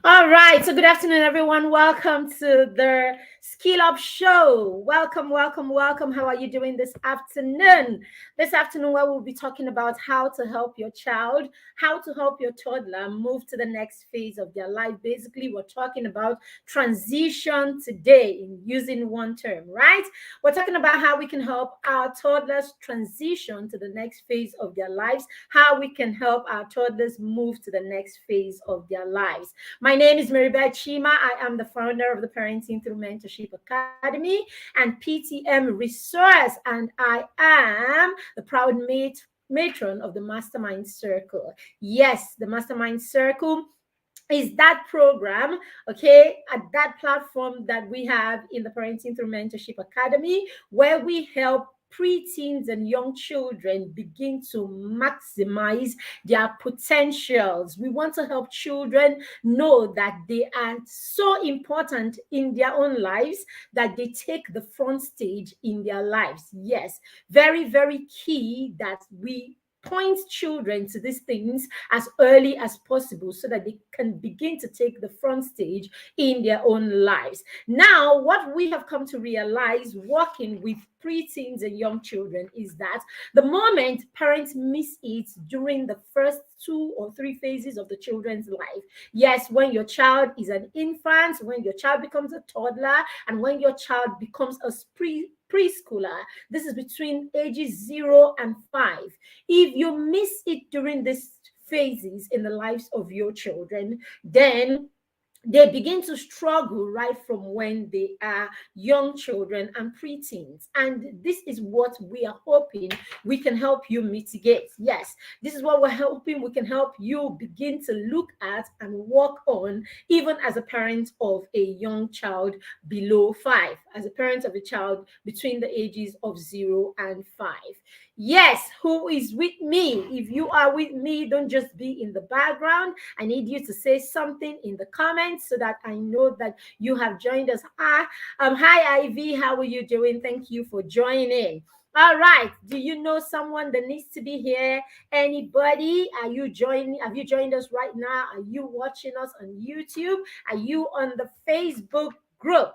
All right, so good afternoon, everyone. Welcome to the Skill Up Show. Welcome, welcome, welcome. How are you doing this afternoon? This afternoon, where we'll be talking about how to help your child, how to help your toddler move to the next phase of their life. Basically, we're talking about transition today in using one term, right? We're talking about how we can help our toddlers transition to the next phase of their lives, how we can help our toddlers move to the next phase of their lives. My name is Maribel Chima. I am the founder of the Parenting Through Mentorship Academy and PTM Resource, and I am the proud matron of the Mastermind Circle. Yes, the Mastermind Circle is that program, okay, at that platform that we have in the Parenting Through Mentorship Academy, where we help preteens and young children begin to maximize their potentials. We want to help children know that they are so important in their own lives that they take the front stage in their lives. Yes, very, very key that we point children to these things as early as possible so that they can begin to take the front stage in their own lives. Now, what we have come to realize working with preteens and young children is that the moment parents miss it during the first 2 or 3 phases of the children's life. Yes, when your child is an infant, when your child becomes a toddler, and when your child becomes a preschooler. This is between ages 0 and 5. If you miss it during these phases in the lives of your children, then they begin to struggle right from when they are young children and preteens. And this is what we are hoping we can help you mitigate. Yes, this is what we're hoping we can help you begin to look at and work on, even as a parent of a young child below 5, as a parent of a child between the ages of 0 and 5. Yes, who is with me? If you are with me, don't just be in the background. I need you to say something in the comments so that I know that you have joined us. Hi, Ivy. How are you doing? Thank you for joining. All right. Do you know someone that needs to be here? Anybody? Are you joining? Have you joined us right now? Are you watching us on YouTube? Are you on the Facebook group?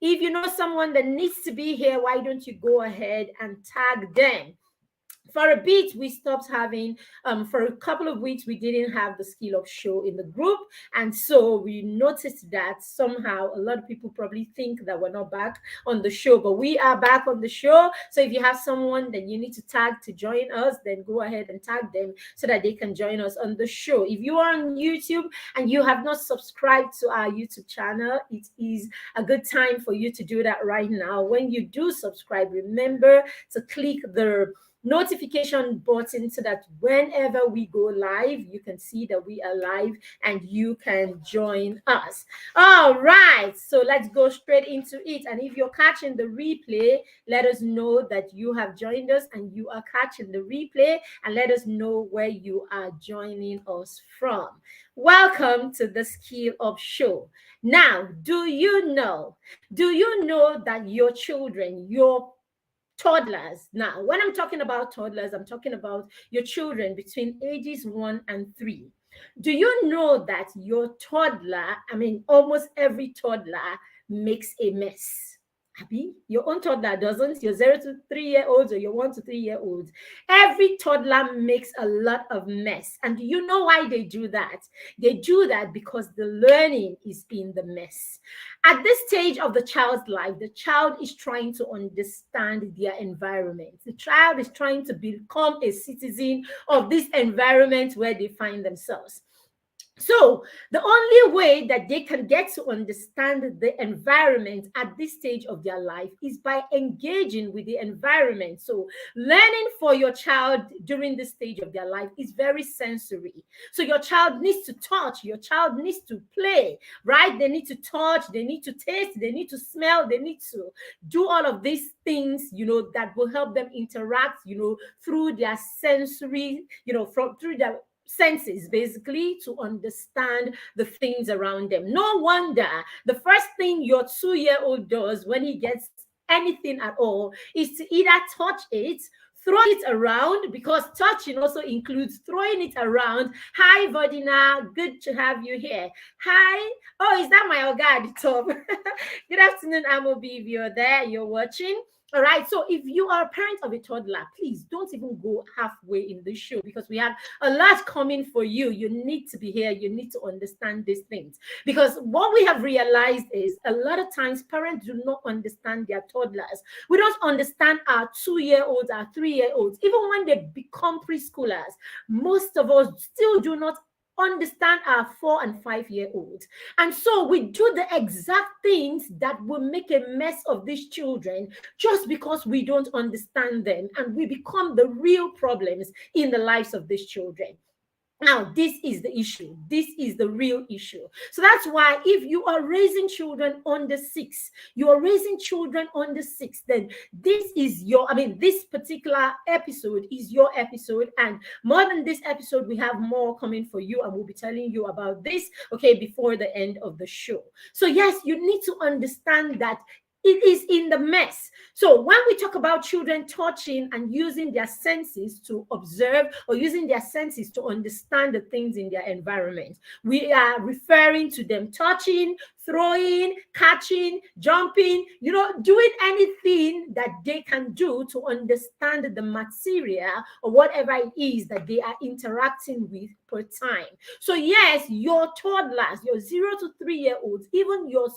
If you know someone that needs to be here, why don't you go ahead and tag them? For a bit we stopped having for a couple of weeks we didn't have the Skill Up Show in the group, and so we noticed that somehow a lot of people probably think that we're not back on the show, but we are back on the show. So if you have someone that you need to tag to join us, then go ahead and tag them so that they can join us on the show. If you are on YouTube and you have not subscribed to our YouTube channel, it is a good time for you to do that right now. When you do subscribe, remember to click the notification button so that whenever we go live, you can see that we are live and you can join us. All right, so let's go straight into it. And if you're catching the replay, let us know that you have joined us and you are catching the replay, and let us know where you are joining us from. Welcome to the Skill Up Show. Now, do you know that your children, your toddlers. Now, when I'm talking about toddlers, I'm talking about your children between ages 1 and 3. Do you know that your toddler, I mean, almost every toddler makes a mess? Abby, your own toddler doesn't, your 0 to 3 year olds or your 1 to 3 year olds. Every toddler makes a lot of mess. And do you know why they do that? They do that because the learning is in the mess. At this stage of the child's life, the child is trying to understand their environment. The child is trying to become a citizen of this environment where they find themselves. So, the only way that they can get to understand the environment at this stage of their life is by engaging with the environment. So, learning for your child during this stage of their life is very sensory. So, your child needs to touch, your child needs to play, right? They need to touch, they need to taste, they need to smell, they need to do all of these things, that will help them interact, through their sensory, from through their senses, basically, to understand the things around them. No wonder the first thing your 2 year old does when he gets anything at all is to either touch it, throw it around, because touching also includes throwing it around. Hi, Vodina. Good to have you here. Hi. Oh, is that my Oga at the top? Good afternoon, Amobi. If you're there, you're watching. All right. So if you are a parent of a toddler, please don't even go halfway in this show, because we have a lot coming for you. You need to be here. You need to understand these things, because what we have realized is a lot of times parents do not understand their toddlers. We don't understand our 2-year-olds, our 3-year-olds. Even when they become preschoolers, most of us still do not understand our 4 and 5-year-olds. And so we do the exact things that will make a mess of these children just because we don't understand them, and we become the real problems in the lives of these children. Now, this is the issue. This is the real issue. So that's why if you are raising children under 6, you are raising children under 6, then this particular episode is your episode. And more than this episode, we have more coming for you, and we'll be telling you about this, okay, before the end of the show. So yes, you need to understand that it is in the mess. So when we talk about children touching and using their senses to observe, or using their senses to understand the things in their environment, we are referring to them touching, throwing, catching, jumping, doing anything that they can do to understand the material or whatever it is that they are interacting with per time. So yes, your toddlers, your 0 to 3-year-olds, even your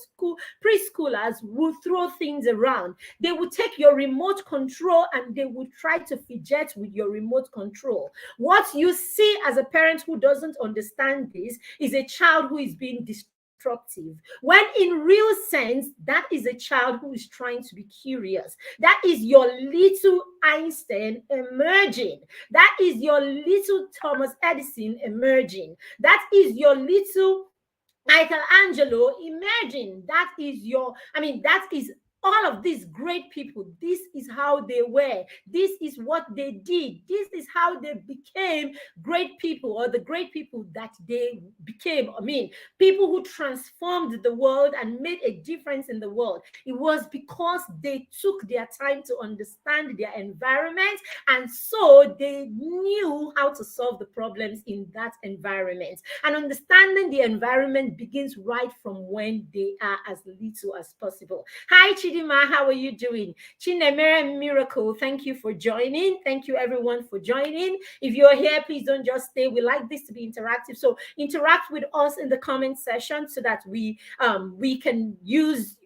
preschoolers will throw things around. They will take your remote control and they will try to fidget with your remote control. What you see as a parent who doesn't understand this is a child who is being destructive, when in real sense that is a child who is trying to be curious. That is your little Einstein emerging. That is your little Thomas Edison emerging. That is your little Michelangelo emerging. That is all of these great people. This is how they were. This is what they did. This is how they became great people, or the great people that they became. People who transformed the world and made a difference in the world. It was because they took their time to understand their environment, and so they knew how to solve the problems in that environment. And understanding the environment begins right from when they are as little as possible. Hi, Chidima, how are you doing? Chinemere Miracle, thank you for joining. Thank you, everyone, for joining. If you're here, please don't just stay. We like this to be interactive, so interact with us in the comment section so that we can use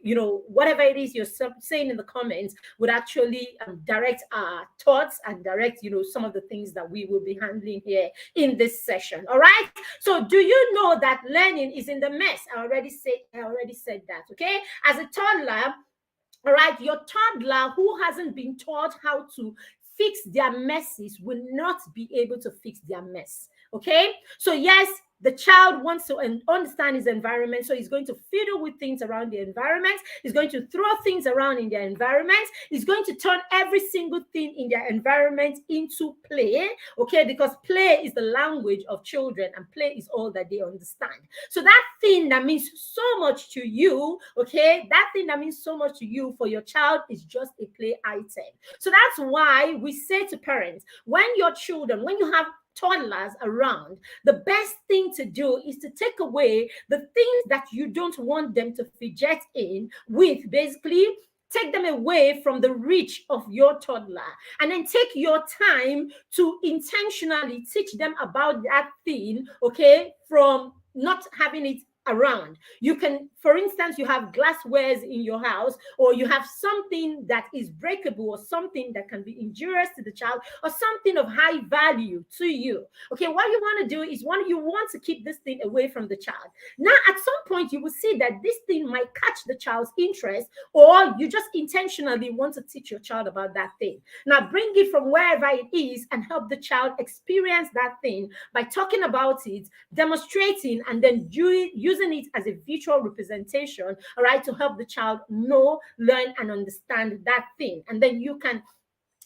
whatever it is you're saying in the comments would actually direct our thoughts and direct some of the things that we will be handling here in this session. All right. So do you know that learning is in the mess? I already said that. Okay. As a toddler, all right, your toddler who hasn't been taught how to fix their messes will not be able to fix their mess. Okay. So yes, the child wants to understand his environment, so he's going to fiddle with things around the environment. He's going to throw things around in their environment. He's going to turn every single thing in their environment into play, okay? Because play is the language of children, and play is all that they understand. So that thing that means so much to you, okay, that thing that means so much to you, for your child is just a play item. So that's why we say to parents, when you have toddlers around, the best thing to do is to take away the things that you don't want them to fidget in with. Basically, take them away from the reach of your toddler, and then take your time to intentionally teach them about that thing, okay, from not having it around. You can, for instance, you have glasswares in your house, or you have something that is breakable, or something that can be injurious to the child, or something of high value to you. Okay, what you want to do is you want to keep this thing away from the child. Now, at some point, you will see that this thing might catch the child's interest, or you just intentionally want to teach your child about that thing. Now, bring it from wherever it is and help the child experience that thing by talking about it, demonstrating, and then using it as a visual representation, all right, to help the child know, learn, and understand that thing. And then you can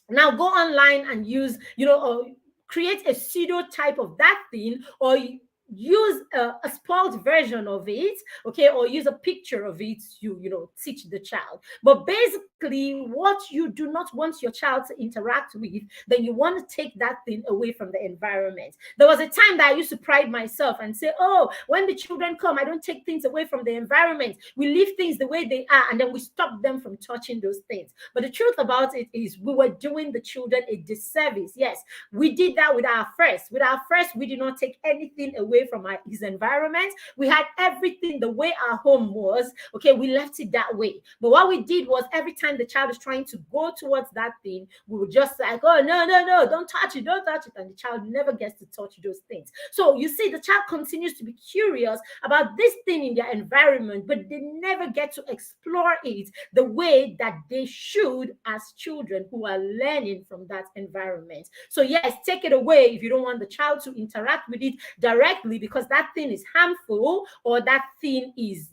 now go online and use, or create a pseudo type of that thing, or use a spoiled version of it, okay, or use a picture of it to, teach the child. But basically, what you do not want your child to interact with, then you want to take that thing away from the environment. There was a time that I used to pride myself and say, oh, when the children come, I don't take things away from the environment. We leave things the way they are, and then we stop them from touching those things. But the truth about it is we were doing the children a disservice. Yes, we did that with our first. With our first, we did not take anything away from his environment. We had everything the way our home was. Okay, we left it that way. But what we did was every time the child is trying to go towards that thing, we would just like, oh, no, no, no, don't touch it, don't touch it. And the child never gets to touch those things. So you see, the child continues to be curious about this thing in their environment, but they never get to explore it the way that they should as children who are learning from that environment. So yes, take it away if you don't want the child to interact with it directly, because that thing is harmful, or that thing is,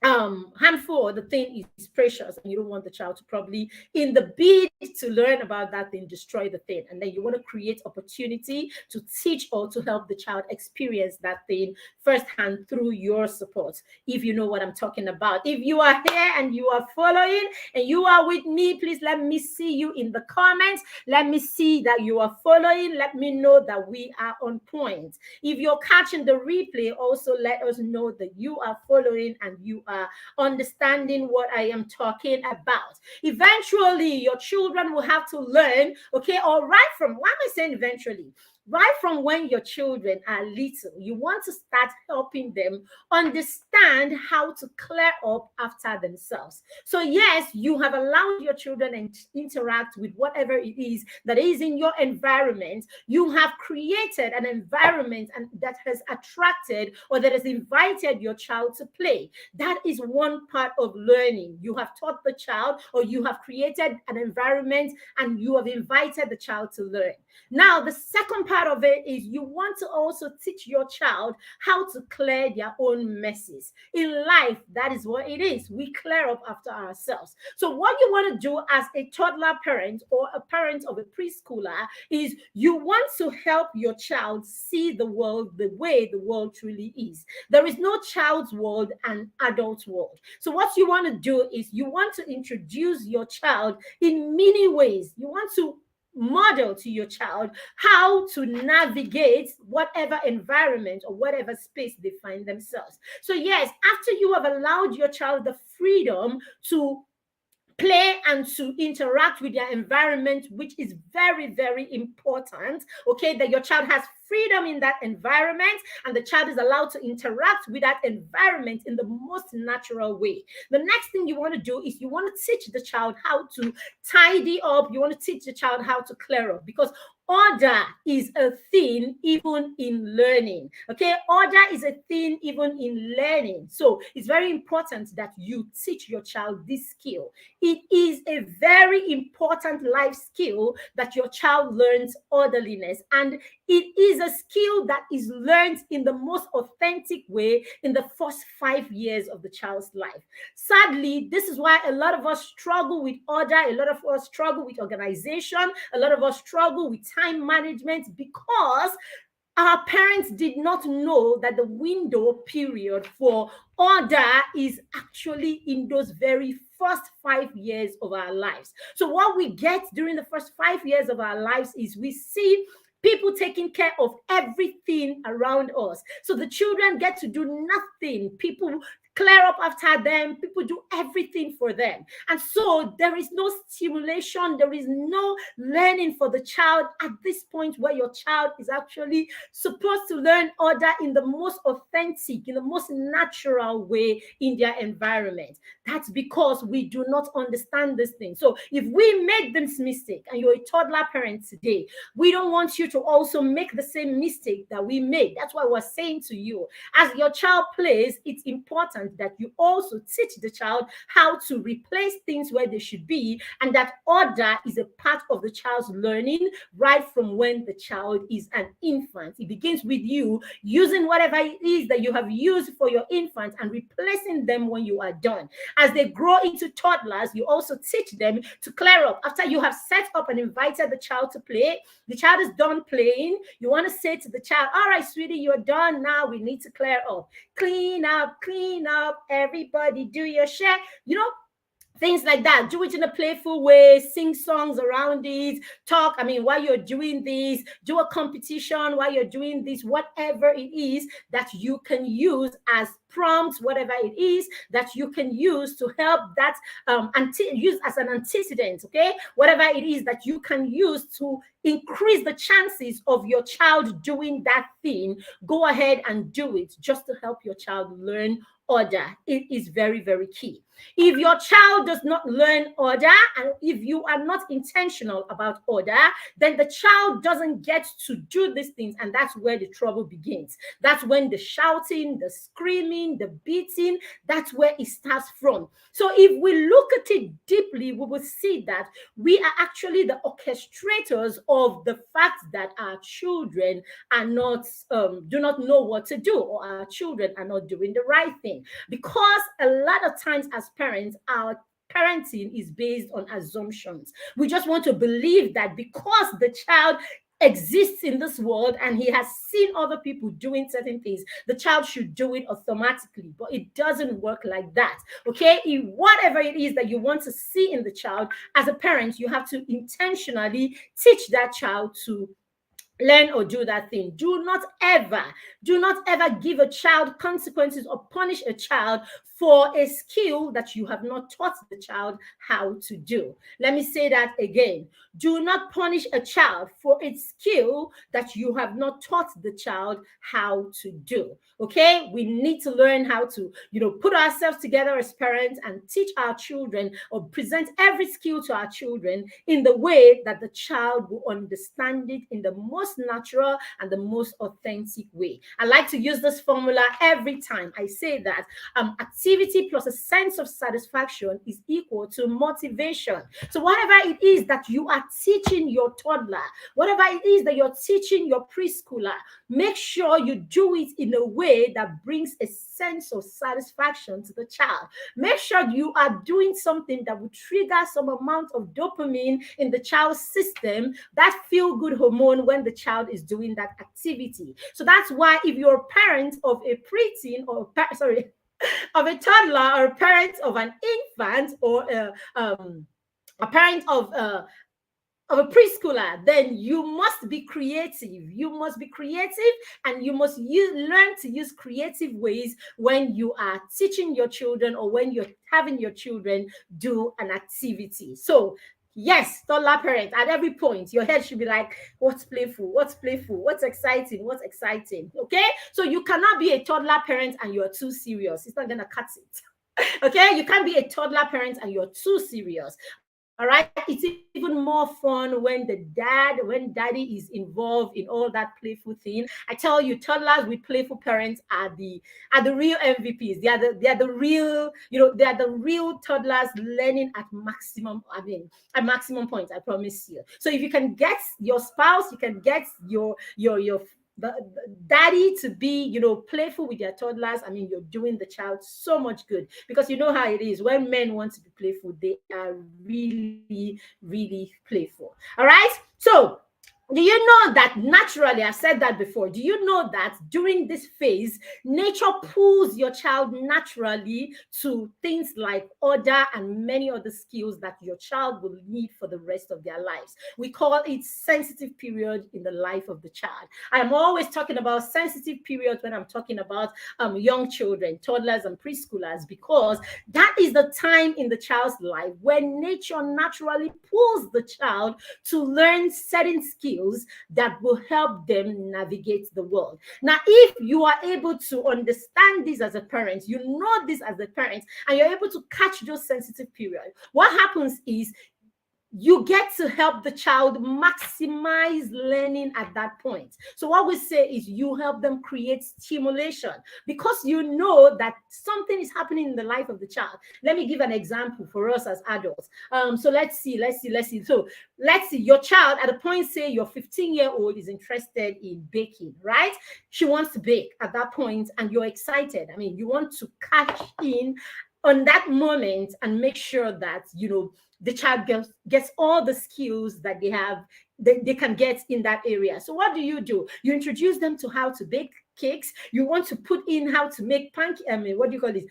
harmful, or the thing is precious, and you don't want the child to probably, in the bid to learn about that thing, destroy the thing. And then you want to create opportunity to teach or to help the child experience that thing firsthand through your support, if you know what I'm talking about. If you are here and you are following and you are with me, please let me see you in the comments. Let me see that you are following. Let me know that we are on point. If you're catching the replay, also let us know that you are following and you are understanding what I am talking about. Eventually, your children will have to learn, okay, or right from, why am I saying eventually? Right from when your children are little, you want to start helping them understand how to clear up after themselves. So yes, you have allowed your children to interact with whatever it is that is in your environment. You have created an environment that has attracted, or that has invited your child to play. That is one part of learning. You have taught the child, or you have created an environment and you have invited the child to learn. Now, the second part of it is you want to also teach your child how to clear their own messes. In life, that is what it is. We clear up after ourselves. So what you want to do as a toddler parent or a parent of a preschooler is you want to help your child see the world the way the world truly is. There is no child's world and adult world. So what you want to do is you want to introduce your child in many ways. You want to model to your child how to navigate whatever environment or whatever space they find themselves. So yes, after you have allowed your child the freedom to play and to interact with their environment, which is very, very important, okay, that your child has freedom in that environment and the child is allowed to interact with that environment in the most natural way. The next thing you want to do is you want to teach the child how to tidy up. You want to teach the child how to clear up, because order is a thing even in learning. Okay, order is a thing even in learning. So it's very important that you teach your child this skill. It is a very important life skill that your child learns orderliness, and it is a skill that is learned in the most authentic way in the first 5 years of the child's life. Sadly, this is why a lot of us struggle with order, a lot of us struggle with organization, a lot of us struggle with time management, because our parents did not know that the window period for order is actually in those very first 5 years of our lives. So what we get during the first 5 years of our lives is we see people taking care of everything around us. So the children get to do nothing. People clear up after them. People do everything for them. And so there is no stimulation. There is no learning for the child at this point, where your child is actually supposed to learn order in the most authentic, in the most natural way in their environment. That's because we do not understand this thing. So if we made this mistake and you're a toddler parent today, we don't want you to also make the same mistake that we made. That's why we're saying to you, as your child plays, it's important important that you also teach the child how to replace things where they should be, and that order is a part of the child's learning right from when the child is an infant. It begins with you using whatever it is that you have used for your infant and replacing them when you are done. As they grow into toddlers, you also teach them to clear up. After you have set up and invited the child to play, the child is done playing, you want to say to the child, all right, sweetie, you're done now. We need to clear up. Clean up. Everybody do your share. Things like that. Do it in a playful way, sing songs around it, talk. While you're doing this, do a competition while you're doing this, whatever it is that you can use as prompts, whatever it is that you can use to help that use as an antecedent, okay? Whatever it is that you can use to increase the chances of your child doing that thing, go ahead and do it just to help your child learn order. It is very, very key. If your child does not learn order, and if you are not intentional about order, then the child doesn't get to do these things, and that's where the trouble begins. That's when the shouting, the screaming, the beating, that's where it starts from. So if we look at it deeply, we will see that we are actually the orchestrators of the fact that our children are not do not know what to do, or our children are not doing the right thing. Because a lot of times as parents, our parenting is based on assumptions. We just want to believe that because the child exists in this world and he has seen other people doing certain things, the child should do it automatically. But it doesn't work like that. Okay, whatever it is that you want to see in the child, as a parent, you have to intentionally teach that child to learn or do that thing. Do not ever give a child consequences or punish a child for a skill that you have not taught the child how to do. Let me say that again. Do not punish a child for a skill that you have not taught the child how to do. Okay? We need to learn how to, put ourselves together as parents and teach our children, or present every skill to our children in the way that the child will understand it in the most natural and the most authentic way. I like to use this formula every time. I say that activity plus a sense of satisfaction is equal to motivation. So whatever it is that you are teaching your toddler, whatever it is that you're teaching your preschooler, make sure you do it in a way that brings a sense of satisfaction to the child. Make sure you are doing something that will trigger some amount of dopamine in the child's system, that feel-good hormone, when the child is doing that activity. So that's why if you're a parent of a preteen, or of a toddler, or a parent of an infant, or a parent of a preschooler, then you must be creative. You must be creative, and you must learn to use creative ways when you are teaching your children, or when you're having your children do an activity. So yes, toddler parent, at every point, your head should be like, what's playful? What's playful? What's exciting? What's exciting? Okay? So you cannot be a toddler parent and you're too serious. It's not going to cut it. Okay? You can't be a toddler parent and you're too serious. All right, it's even more fun when daddy is involved in all that playful thing. I tell you, toddlers with playful parents are the real MVPs. They are the real, they are the real toddlers learning at maximum. At maximum point. I promise you. So if you can get your spouse, you can get your the daddy to be, playful with their toddlers. You're doing the child so much good, because you know how it is when men want to be playful, they are really, really playful. All right. So do you know that naturally, I've said that before, do you know that during this phase, nature pulls your child naturally to things like order and many other skills that your child will need for the rest of their lives? We call it sensitive period in the life of the child. I'm always talking about sensitive periods when I'm talking about young children, toddlers and preschoolers, because that is the time in the child's life when nature naturally pulls the child to learn certain skills that will help them navigate the world. Now, if you are able to understand this as a parent, you know this as a parent, and you're able to catch those sensitive periods, what happens is you get to help the child maximize learning at that point. So what we say is you help them create stimulation because you know that something is happening in the life of the child. Let me give an example for us as adults. So let's see. So let's see, your child at a point, say your 15-year-old is interested in baking, right? She wants to bake at that point, and you're excited. I mean, you want to catch in on that moment and make sure that, the child gets all the skills that they can get in that area. So what do? You introduce them to how to bake cakes. You want to put in how to make what do you call this,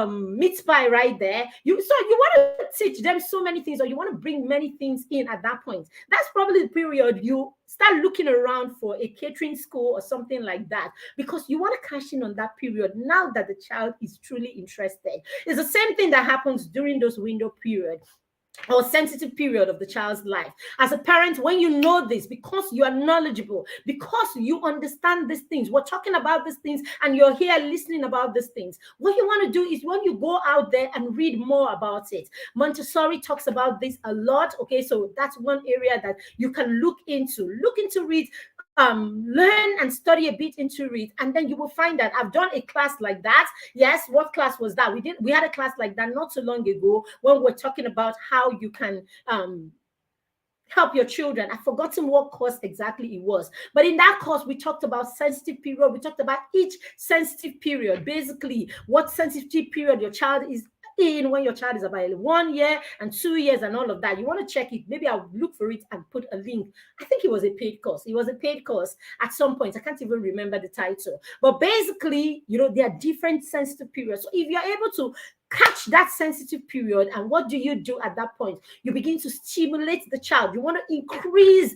meat pie right there. You want to teach them so many things, or you want to bring many things in at that point. That's probably the period you start looking around for a catering school or something like that, because you want to cash in on that period now that the child is truly interested. It's the same thing that happens during those window periods or sensitive period of the child's life. As a parent, when you know this, because you are knowledgeable, because you understand these things, we're talking about these things and you're here listening about these things, what you want to do is when you go out there and read more about it. Montessori talks about this a lot. Okay, so that's one area that you can look into read, learn and study a bit into it, and then you will find that I've done a class like that. Yes, what class was that? We had a class like that not so long ago when we're talking about how you can help your children. I've forgotten what course exactly it was, but in that course we talked about sensitive period. We talked about each sensitive period, basically what sensitive period your child is in when your child is about 1 year and 2 years and all of that. You want to check it. Maybe I'll look for it and put a link. I think it was a paid course. It was a paid course at some point. I can't even remember the title. But basically, there are different sensitive periods. So if you're able to catch that sensitive period, and what do you do at that point? You begin to stimulate the child. You want to increase,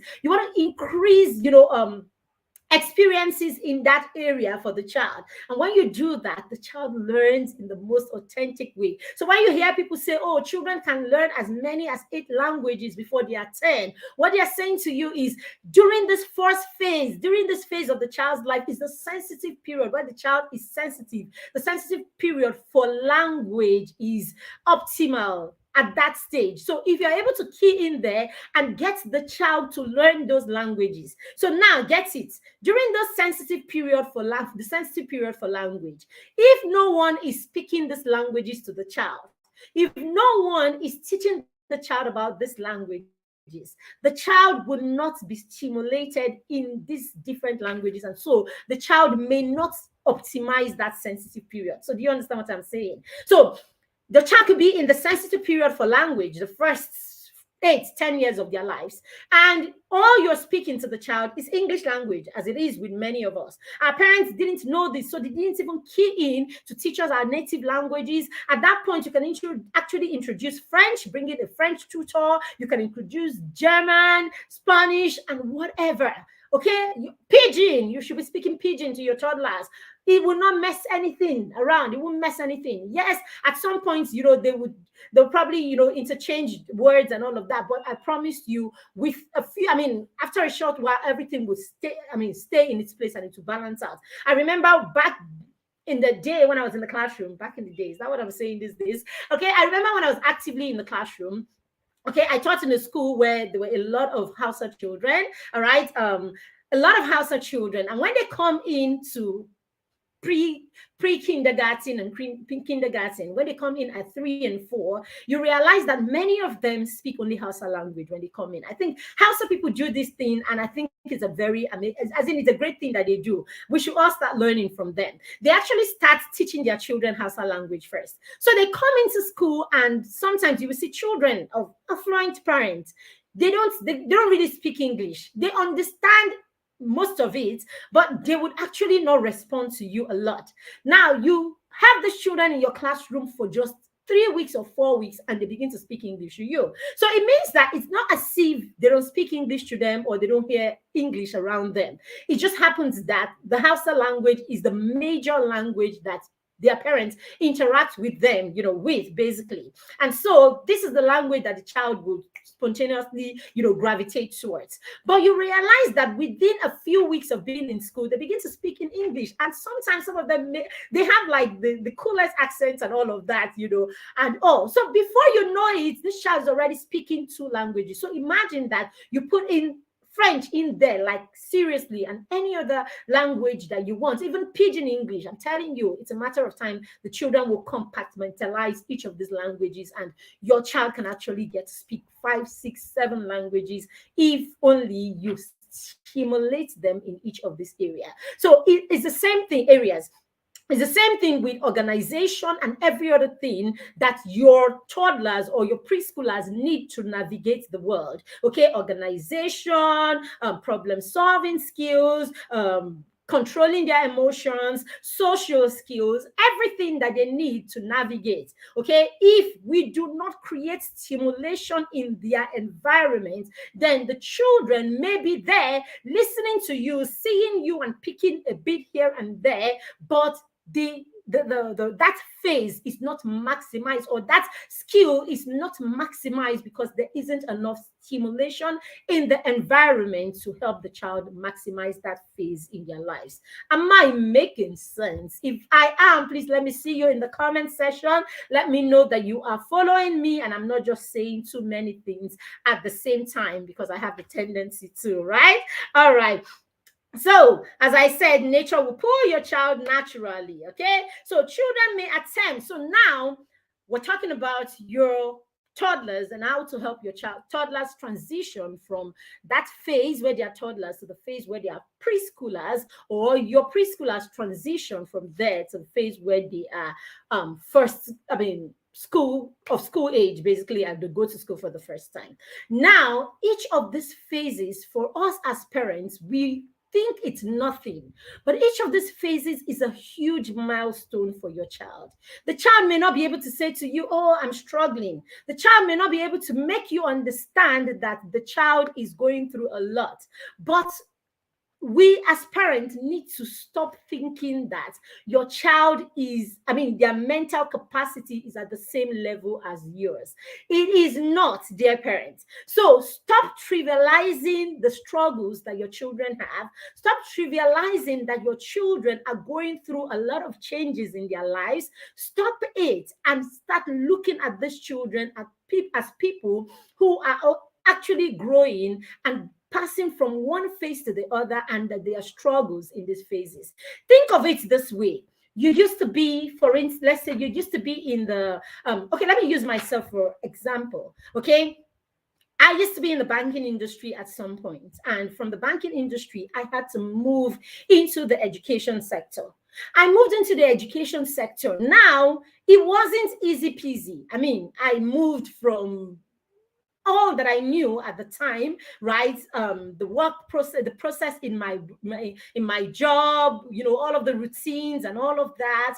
experiences in that area for the child. And when you do that, the child learns in the most authentic way. So when you hear people say, oh, children can learn as many as 8 languages before they are 10, what they are saying to you is during this phase of the child's life is the sensitive period where the child is sensitive. The sensitive period for language is optimal at that stage. So if you're able to key in there and get the child to learn those languages. So now get it. During the sensitive period for language, if no one is speaking these languages to the child, if no one is teaching the child about these languages, the child would not be stimulated in these different languages. And so the child may not optimize that sensitive period. So do you understand what I'm saying? So the child could be in the sensitive period for language, the first 8-10 years of their lives, and all you're speaking to the child is English language, as it is with many of us. Our parents didn't know this, so they didn't even key in to teach us our native languages. At that point, you can actually introduce French, bring in a French tutor. You can introduce German, Spanish, and whatever. Okay, Pidgin, you should be speaking Pidgin to your toddlers. It will not mess anything around. It won't mess anything. Yes, at some points, they'll probably, interchange words and all of that. But I promise you, with a few, after a short while, everything will stay in its place and it will balance out. I remember back in the day when I was in the classroom, back in the days, that's what I'm saying these days. Okay, I remember when I was actively in the classroom. Okay, I taught in a school where there were a lot of Hausa children, all right? A lot of Hausa children. And when they come into pre-kindergarten and kindergarten, when they come in at 3 and 4, you realize that many of them speak only Hausa language when they come in. I think Hausa people do this thing, and I think it's it's a great thing that they do. We should all start learning from them. They actually start teaching their children Hausa language first. So they come into school, and sometimes you will see children of affluent parents. They don't really speak English. They understand most of it, but they would actually not respond to you a lot. Now you have the children in your classroom for just 3 weeks or 4 weeks, and they begin to speak English to you. So it means that it's not as if they don't speak English to them or they don't hear English around them. It just happens that the Hausa language is the major language that their parents interact with them, with basically. And so this is the language that the child will spontaneously, gravitate towards. But you realize that within a few weeks of being in school, they begin to speak in English. And sometimes some of them, they have like the coolest accents and all of that, and all. So before you know it, this child is already speaking two languages. So imagine that you put in French in there, like seriously, and any other language that you want, even Pidgin English. I'm telling you, it's a matter of time. The children will compartmentalize each of these languages, and your child can actually get to speak 5, 6, 7 languages if only you stimulate them in each of these areas. So it's the same thing, areas. It's the same thing with organization and every other thing that your toddlers or your preschoolers need to navigate the world. Okay, organization, problem solving skills, controlling their emotions, social skills, everything that they need to navigate. Okay, if we do not create stimulation in their environment, then the children may be there listening to you, seeing you, and picking a bit here and there, but that phase is not maximized, or that skill is not maximized because there isn't enough stimulation in the environment to help the child maximize that phase in their lives. Am I making sense? If I am, please let me see you in the comment section. Let me know that you are following me and I'm not just saying too many things at the same time, because I have the tendency to, right? All right. So, as I said, nature will pull your child naturally, okay? So children may attempt. So now we're talking about your toddlers and how to help your toddlers transition from that phase where they are toddlers to the phase where they are preschoolers, or your preschoolers transition from there to the phase where they are school age, basically, and they go to school for the first time. Now, each of these phases for us as parents, we think it's nothing, but each of these phases is a huge milestone for your child. The child may not be able to say to you, oh, I'm struggling. The child may not be able to make you understand that the child is going through a lot, but we as parents need to stop thinking that your child their mental capacity is at the same level as yours. It is not, dear parents. So stop trivializing the struggles that your children have. Stop trivializing that your children are going through a lot of changes in their lives. Stop it and start looking at these children as people who are actually growing and passing from one phase to the other, and that there are struggles in these phases. Think of it this way. You used to be, for instance, let's say you used to be in the, okay, let me use myself for example, okay? I used to be in the banking industry at some point, and from the banking industry, I had to move into the education sector. I moved into the education sector. Now, it wasn't easy peasy. I moved from all that I knew at the time, right? The work process, the process in my job, all of the routines and all of that,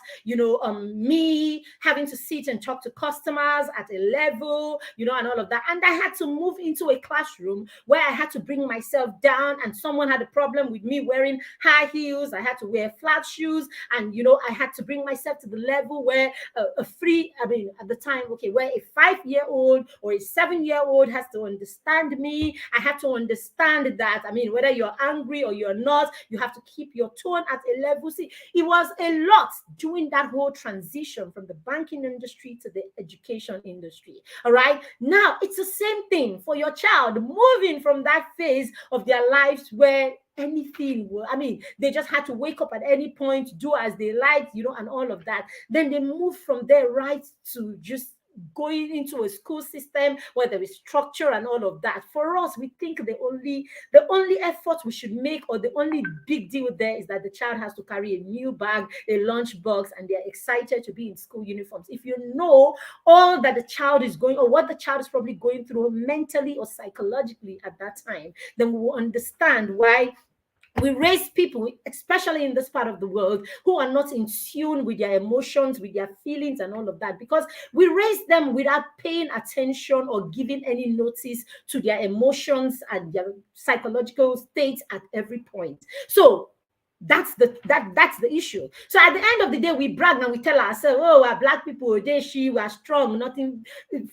me having to sit and talk to customers at a level, and all of that. And I had to move into a classroom where I had to bring myself down, and someone had a problem with me wearing high heels. I had to wear flat shoes, and I had to bring myself to the level where at the time, okay, where a 5-year-old or a 7-year-old has to understand me. I had to understand that, whether you're angry or you're not, you have to keep your tone at a level. See, it was a lot doing that whole transition from the banking industry to the education industry. All right. Now, it's the same thing for your child, moving from that phase of their lives where anything they just had to wake up at any point, do as they liked, and all of that. Then they move from there right to just going into a school system where there is structure and all of that. For us, we think the only effort we should make, or the only big deal there, is that the child has to carry a new bag, a lunch box, and they're excited to be in school uniforms. If you know all that the child is going, or what the child is probably going through mentally or psychologically at that time, then we will understand why we raise people, especially in this part of the world, who are not in tune with their emotions, with their feelings and all of that, because we raise them without paying attention or giving any notice to their emotions and their psychological states at every point. So That's the issue. So at the end of the day, we brag and we tell ourselves, oh, we're black people, we are strong, nothing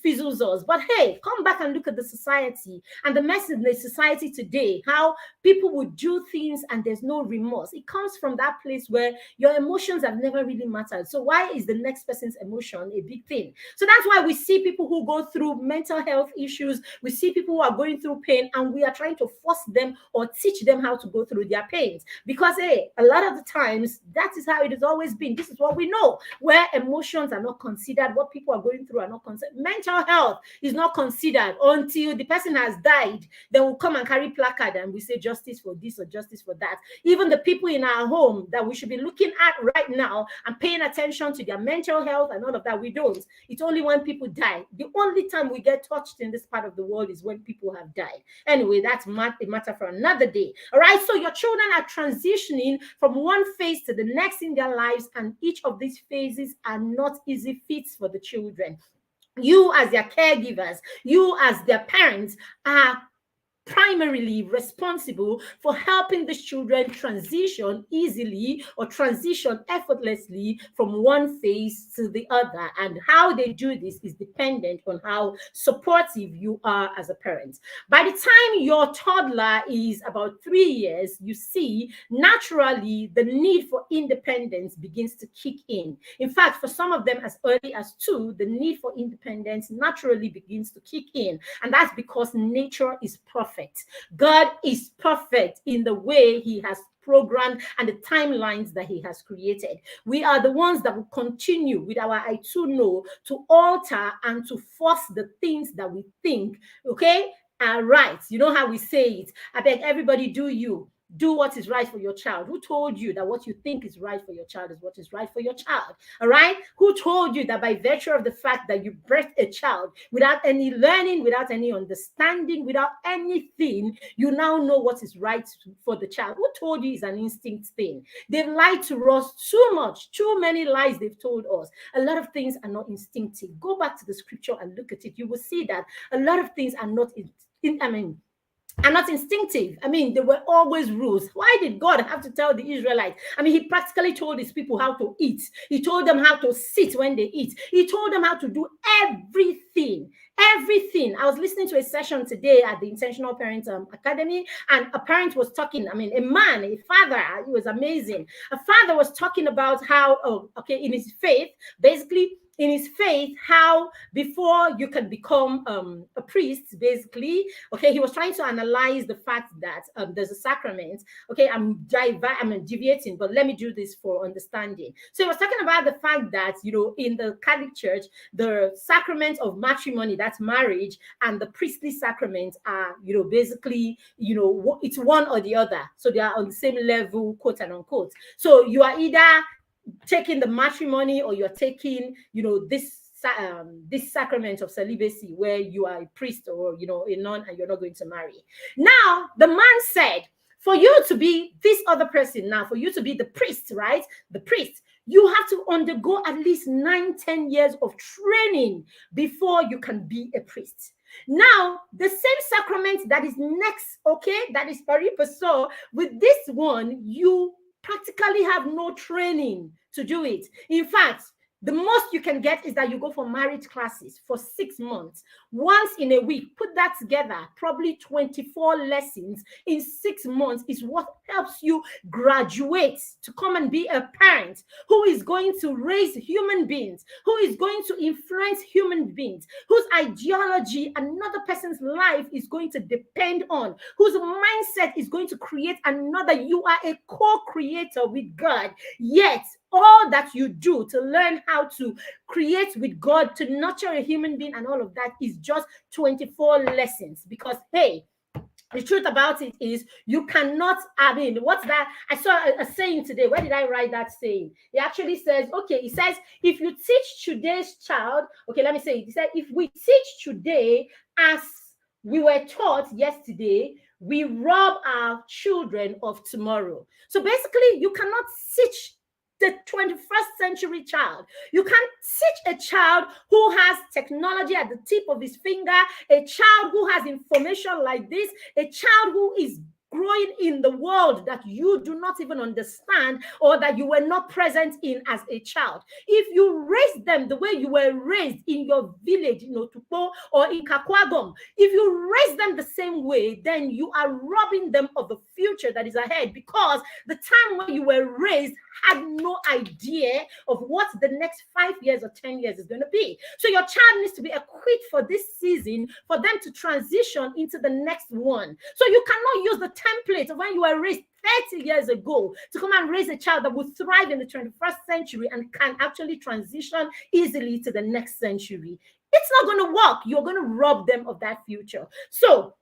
fizzles us. But hey, come back and look at the society and the mess in the society today, how people would do things and there's no remorse. It comes from that place where your emotions have never really mattered. So why is the next person's emotion a big thing? So that's why we see people who go through mental health issues, we see people who are going through pain, and we are trying to force them or teach them how to go through their pains. Because hey, a lot of the times that is how it has always been. This is what we know, where emotions are not considered, what people are going through are not considered. Mental health is not considered until the person has died. Then we'll come and carry placard and we say justice for this or justice for that. Even the people in our home that we should be looking at right now and paying attention to their mental health and all of that, we don't. It's only when people die. The only time we get touched in this part of the world is when people have died. Anyway, that's a matter for another day. All right, so your children are transitioning from one phase to the next in their lives, and each of these phases are not easy feats for the children. You as their caregivers, you as their parents are primarily responsible for helping the children transition easily or transition effortlessly from one phase to the other. And how they do this is dependent on how supportive you are as a parent. By the time your toddler is about 3 years, you see naturally the need for independence begins to kick in. In fact, for some of them as early as 2, the need for independence naturally begins to kick in. And that's because nature is perfect. God is perfect in the way he has programmed and the timelines that he has created. We are the ones that will continue with our I too know to alter and to force the things that we think, okay, are right. You know how we say it. I beg everybody, do what is right for your child. Who told you that what you think is right for your child is what is right for your child? All right? Who told you that by virtue of the fact that you birthed a child without any learning, without any understanding, without anything, you now know what is right for the child? Who told you it's an instinct thing? They've lied to us too much, too many lies they've told us. A lot of things are not instinctive. Go back to the scripture and look at it. You will see that a lot of things are not are not instinctive. I mean, there were always rules. Why did God have to tell the Israelites? I mean, he practically told his people how to eat. He told them how to sit when they eat. He told them how to do everything. Everything. I was listening to a session today at the Intentional Parent Academy, and a parent was talking, a man, a father, it was amazing. A father was talking about how, in his faith, basically, in his faith, how before you can become a priest, basically, okay, he was trying to analyze the fact that there's a sacrament. Okay, I'm deviating, but let me do this for understanding. So he was talking about the fact that, in the Catholic Church, the sacrament of matrimony, that's marriage, and the priestly sacrament are, basically, it's one or the other. So they are on the same level, quote and unquote. So you are either taking the matrimony or you're taking, this sacrament of celibacy where you are a priest or, a nun and you're not going to marry. Now, the man said, for you to be this other person now, for you to be the priest, right? The priest, you have to undergo at least 9-10 years of training before you can be a priest. Now, the same sacrament that is next, okay, that is pari passu, with this one, you practically have no training to do it. In fact, the most you can get is that you go for marriage classes for 6 months, once in a week. Put that together, probably 24 lessons in 6 months is what helps you graduate to come and be a parent who is going to raise human beings, who is going to influence human beings, whose ideology another person's life is going to depend on, whose mindset is going to create another. You are a co-creator with God, yet all that you do to learn how to create with God, to nurture a human being and all of that is just 24 lessons. Because, hey, the truth about it is you cannot, what's that? I saw a saying today. Where did I write that saying? It actually says, it says, if you teach today's child, let me say it. It said, if we teach today as we were taught yesterday, we rob our children of tomorrow. So basically, you cannot teach the 21st century child. You can't teach a child who has technology at the tip of his finger, a child who has information like this, a child who is growing in the world that you do not even understand or that you were not present in as a child. If you raise them the way you were raised in your village, in Otupo or in Kakwagom, if you raise them the same way, then you are robbing them of the future that is ahead, because the time when you were raised had no idea of what the next 5 years or 10 years is going to be. So your child needs to be equipped for this season for them to transition into the next one. So you cannot use the template of when you were raised 30 years ago to come and raise a child that will thrive in the 21st century and can actually transition easily to the next century. It's not going to work. You're going to rob them of that future. So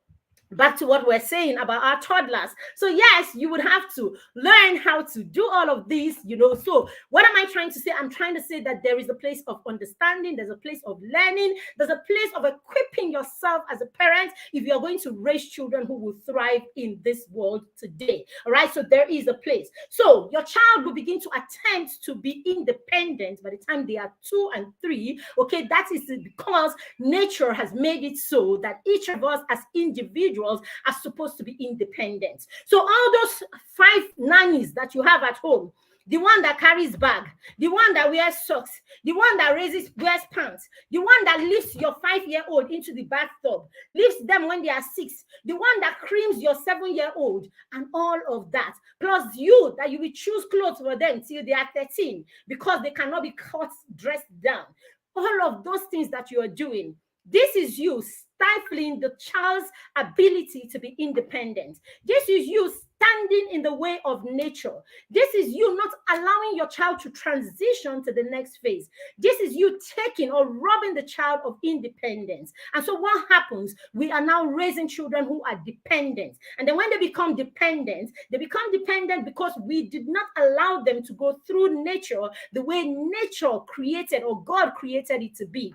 back to what we're saying about our toddlers. So yes, you would have to learn how to do all of these, So what am I trying to say? I'm trying to say that there is a place of understanding, there's a place of learning, there's a place of equipping yourself as a parent if you're going to raise children who will thrive in this world today. All right, so there is a place. So your child will begin to attempt to be independent by the time they are 2 and 3. Okay, that is because nature has made it so that each of us as individuals are supposed to be independent. So all those 5 nannies that you have at home, the one that carries bag, the one that wears socks, the one that wears pants, the one that lifts your 5-year-old into the bathtub, lifts them when they are 6, the one that creams your 7-year-old, and all of that, plus you that you will choose clothes for them till they are 13 because they cannot be caught dressed down. All of those things that you are doing, this is you stifling the child's ability to be independent. This is you standing in the way of nature. This is you not allowing your child to transition to the next phase. This is you taking or robbing the child of independence. And so what happens? We are now raising children who are dependent. And then when they become dependent because we did not allow them to go through nature the way nature created or God created it to be.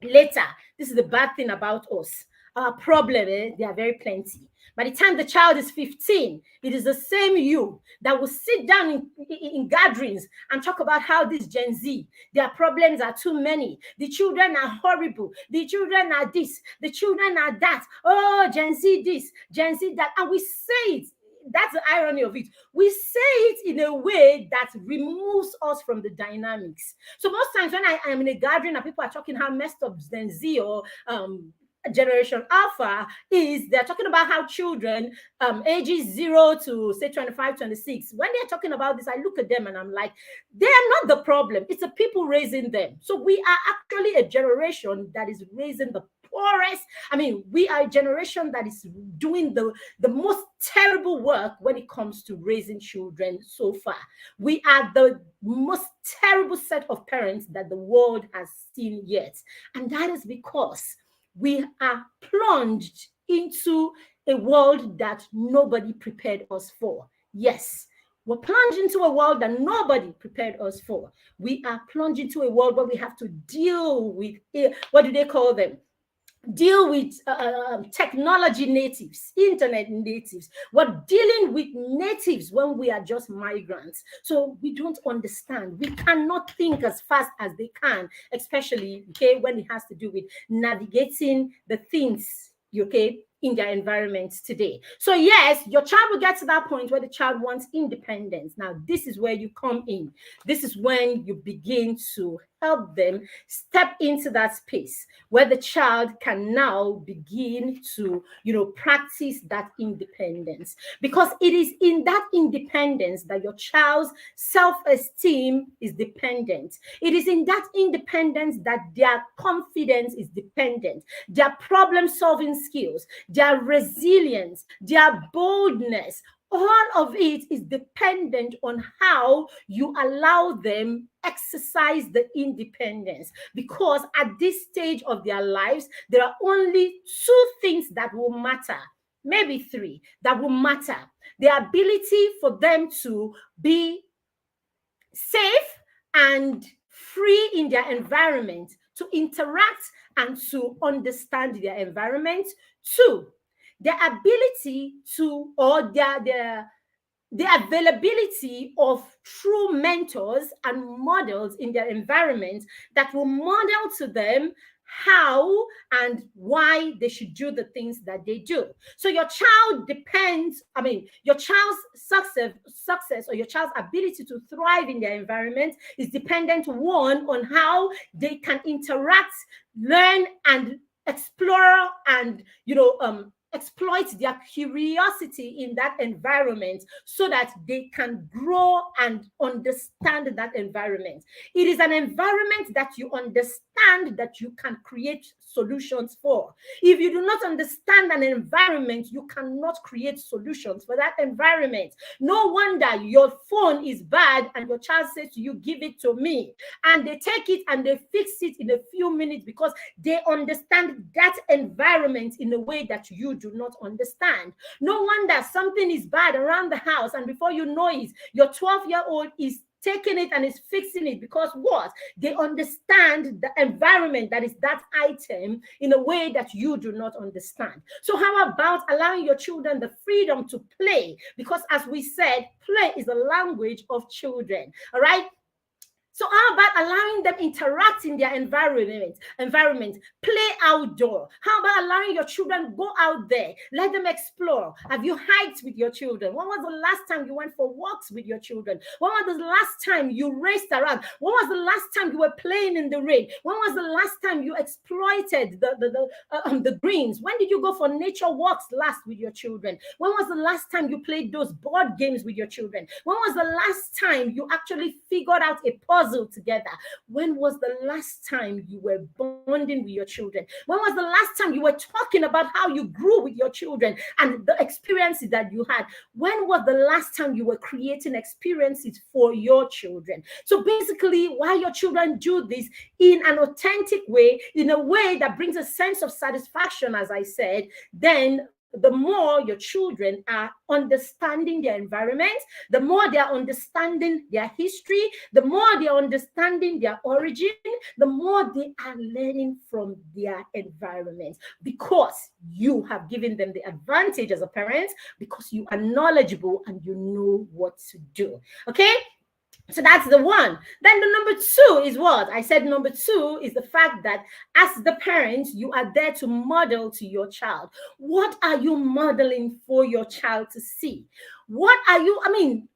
Later, this is the bad thing about us. Our problem, they are very plenty. By the time the child is 15, it is the same you that will sit down in gatherings and talk about how this Gen Z, their problems are too many. The children are horrible. The children are this. The children are that. Oh, Gen Z this, Gen Z that. And we say it. That's the irony of it. We say it in a way that removes us from the dynamics. So most times when I am in a gathering and people are talking how messed up Gen Z or Generation Alpha is, they're talking about how children ages 0 to say 25, 26. When they're talking about this, I look at them and I'm like, they are not the problem. It's the people raising them. So we are actually a generation that is raising the poorest. I mean, we are a generation that is doing the most terrible work when it comes to raising children so far. We are the most terrible set of parents that the world has seen yet. And that is because we are plunged into a world that nobody prepared us for. Yes, we're plunged into a world that nobody prepared us for. We are plunged into a world where we have to deal with, what do they call them? Deal with technology natives, internet natives. We're dealing with natives when we are just migrants. So we don't understand. We cannot think as fast as they can, especially when it has to do with navigating the things, in their environments today. So yes, your child will get to that point where the child wants independence. Now, this is where you come in. This is when you begin to help them step into that space where the child can now begin to, practice that independence. Because it is in that independence that your child's self-esteem is dependent. It is in that independence that their confidence is dependent. Their problem-solving skills, their resilience, their boldness, all of it is dependent on how you allow them exercise the independence. Because at this stage of their lives, there are only 2 things that will matter, maybe 3 that will matter. The ability for them to be safe and free in their environment, to interact and to understand their environment. 2, their ability to, or the availability of true mentors and models in their environment that will model to them how and why they should do the things that they do. So your child depends, your child's success or your child's ability to thrive in their environment is dependent, one, on how they can interact, learn, and explore and exploit their curiosity in that environment so that they can grow and understand that environment. It is an environment that you understand that you can create solutions for. If you do not understand an environment, you cannot create solutions for that environment. No wonder your phone is bad and your child says to you, give it to me. And they take it and they fix it in a few minutes because they understand that environment in a way that you do not understand. No wonder something is bad around the house, and before you know it, your 12-year-old is taking it and is fixing it because what? They understand the environment that is that item in a way that you do not understand. So how about allowing your children the freedom to play? Because as we said, play is the language of children. All right. So how about allowing them interact in their environment, play outdoor? How about allowing your children go out there, let them explore? Have you hiked with your children? When was the last time you went for walks with your children? When was the last time you raced around? When was the last time you were playing in the rain? When was the last time you exploited the greens? When did you go for nature walks last with your children? When was the last time you played those board games with your children? When was the last time you actually figured out a puzzle together? When was the last time you were bonding with your children? When was the last time you were talking about how you grew with your children and the experiences that you had? When was the last time you were creating experiences for your children? So basically, while your children do this in an authentic way, in a way that brings a sense of satisfaction, as I said, then the more your children are understanding their environment, the more they are understanding their history, the more they are understanding their origin, the more they are learning from their environment, because you have given them the advantage as a parent, because you are knowledgeable and you know what to do. Okay? So that's the one. Then the number two is what? I said number two is the fact that as the parent, you are there to model to your child. What are you modeling for your child to see? What are you,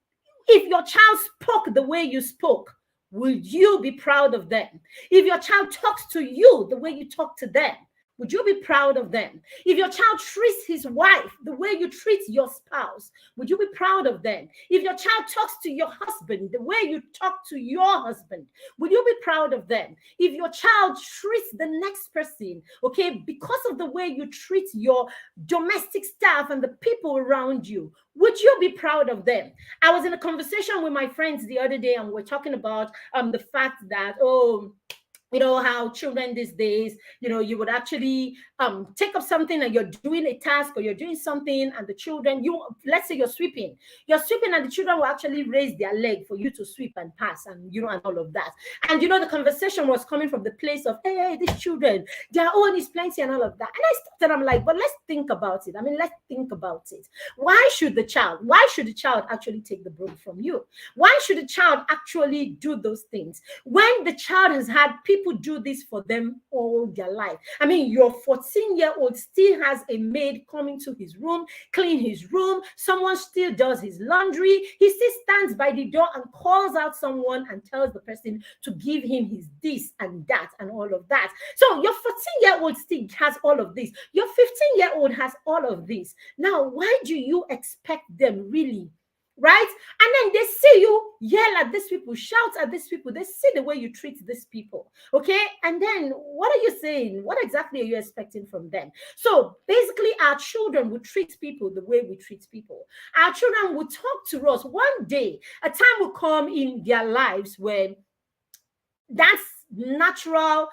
if your child spoke the way you spoke, will you be proud of them? If your child talks to you the way you talk to them, would you be proud of them? If your child treats his wife the way you treat your spouse, would you be proud of them? If your child talks to your husband the way you talk to your husband, would you be proud of them? If your child treats the next person, okay, because of the way you treat your domestic staff and the people around you, would you be proud of them? I was in a conversation with my friends the other day, and we're talking about the fact that, how children these days, you would actually take up something and you're doing a task or you're doing something, and the children, let's say you're sweeping and the children will actually raise their leg for you to sweep and pass, and and all of that. And the conversation was coming from the place of, hey, these children, their own is plenty and all of that. And I started, I'm like, but let's think about it. Let's think about it. Why should the child actually take the broom from you? Why should the child actually do those things when the child has had people do this for them all their life? Your 14-year-old still has a maid coming to his room, clean his room. Someone still does his laundry. He still stands by the door and calls out someone and tells the person to give him his this and that and all of that. So your 14-year-old still has all of this. Your 15-year-old has all of this. Now, why do you expect them really? Right? And then they see you yell at these people, shout at these people. They see the way you treat these people. Okay? And then what are you saying? What exactly are you expecting from them? So basically, our children will treat people the way we treat people. Our children will talk to us. One day, a time will come in their lives where that's natural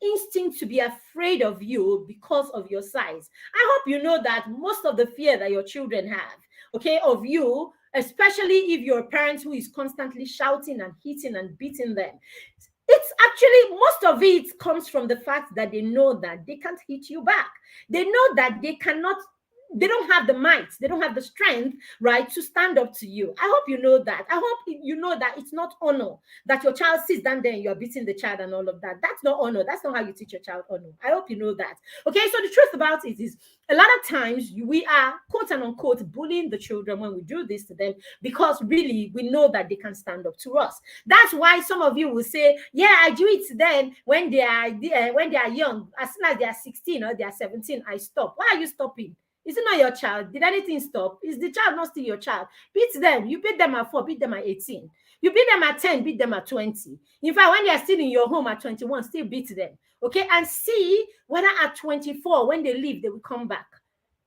instinct to be afraid of you because of your size. I hope you know that most of the fear that your children have, okay, of you, especially if you're a parent who is constantly shouting and hitting and beating them, it's actually, most of it comes from the fact that they know that they can't hit you back. They know that they cannot they don't have the might, they don't have the strength, right, to stand up to you. I hope you know that. I hope you know that it's not honor that your child sits down there and you're beating the child and all of that. That's not honor. That's not how you teach your child honor. I hope you know that. Okay, so the truth about it is a lot of times we are quote and unquote bullying the children when we do this to them because really we know that they can stand up to us. That's why some of you will say, yeah, I do it then when they are young. As soon as they are 16 or they are 17, I stop. Why are you stopping? Is it not your child? Did anything stop? Is the child not still your child? Beat them. You beat them at 4, beat them at 18. You beat them at 10, beat them at 20. In fact, when they are still in your home at 21, still beat them. Okay? And see whether at 24, when they leave, they will come back.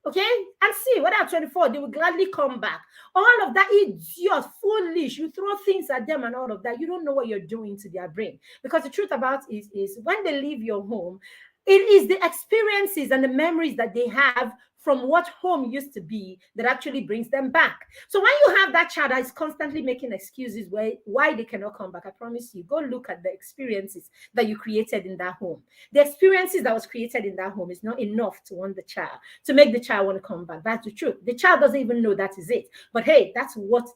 Okay? And see whether at 24, they will gladly come back. All of that is just foolish. You throw things at them and all of that. You don't know what you're doing to their brain. Because the truth about it is when they leave your home, it is the experiences and the memories that they have from what home used to be that actually brings them back. So when you have that child that is constantly making excuses why they cannot come back, I promise you, go look at the experiences that you created in that home. The experiences that was created in that home is not enough to want the child, to make the child want to come back. That's the truth. The child doesn't even know that is it. But hey, that's what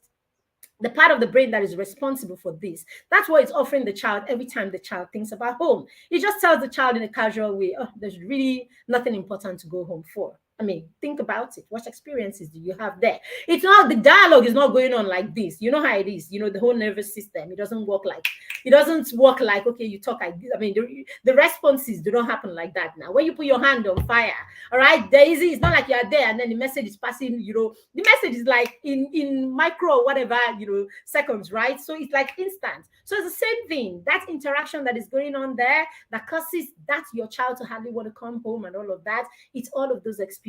the part of the brain that is responsible for this. That's what it's offering the child every time the child thinks about home. It just tells the child in a casual way, oh, there's really nothing important to go home for. I mean, think about it. What experiences do you have there? It's not, the dialogue is not going on like this. You know how it is. You know, the whole nervous system, it doesn't work like, okay, you talk like this. I mean, the responses do not happen like that now. When you put your hand on fire, all right, Daisy, it's not like you're there and then the message is passing, you know, the message is like in micro, whatever, you know, seconds, right? So it's like instant. So it's the same thing. That interaction that is going on there that causes that your child to hardly want to come home and all of that, it's all of those experiences.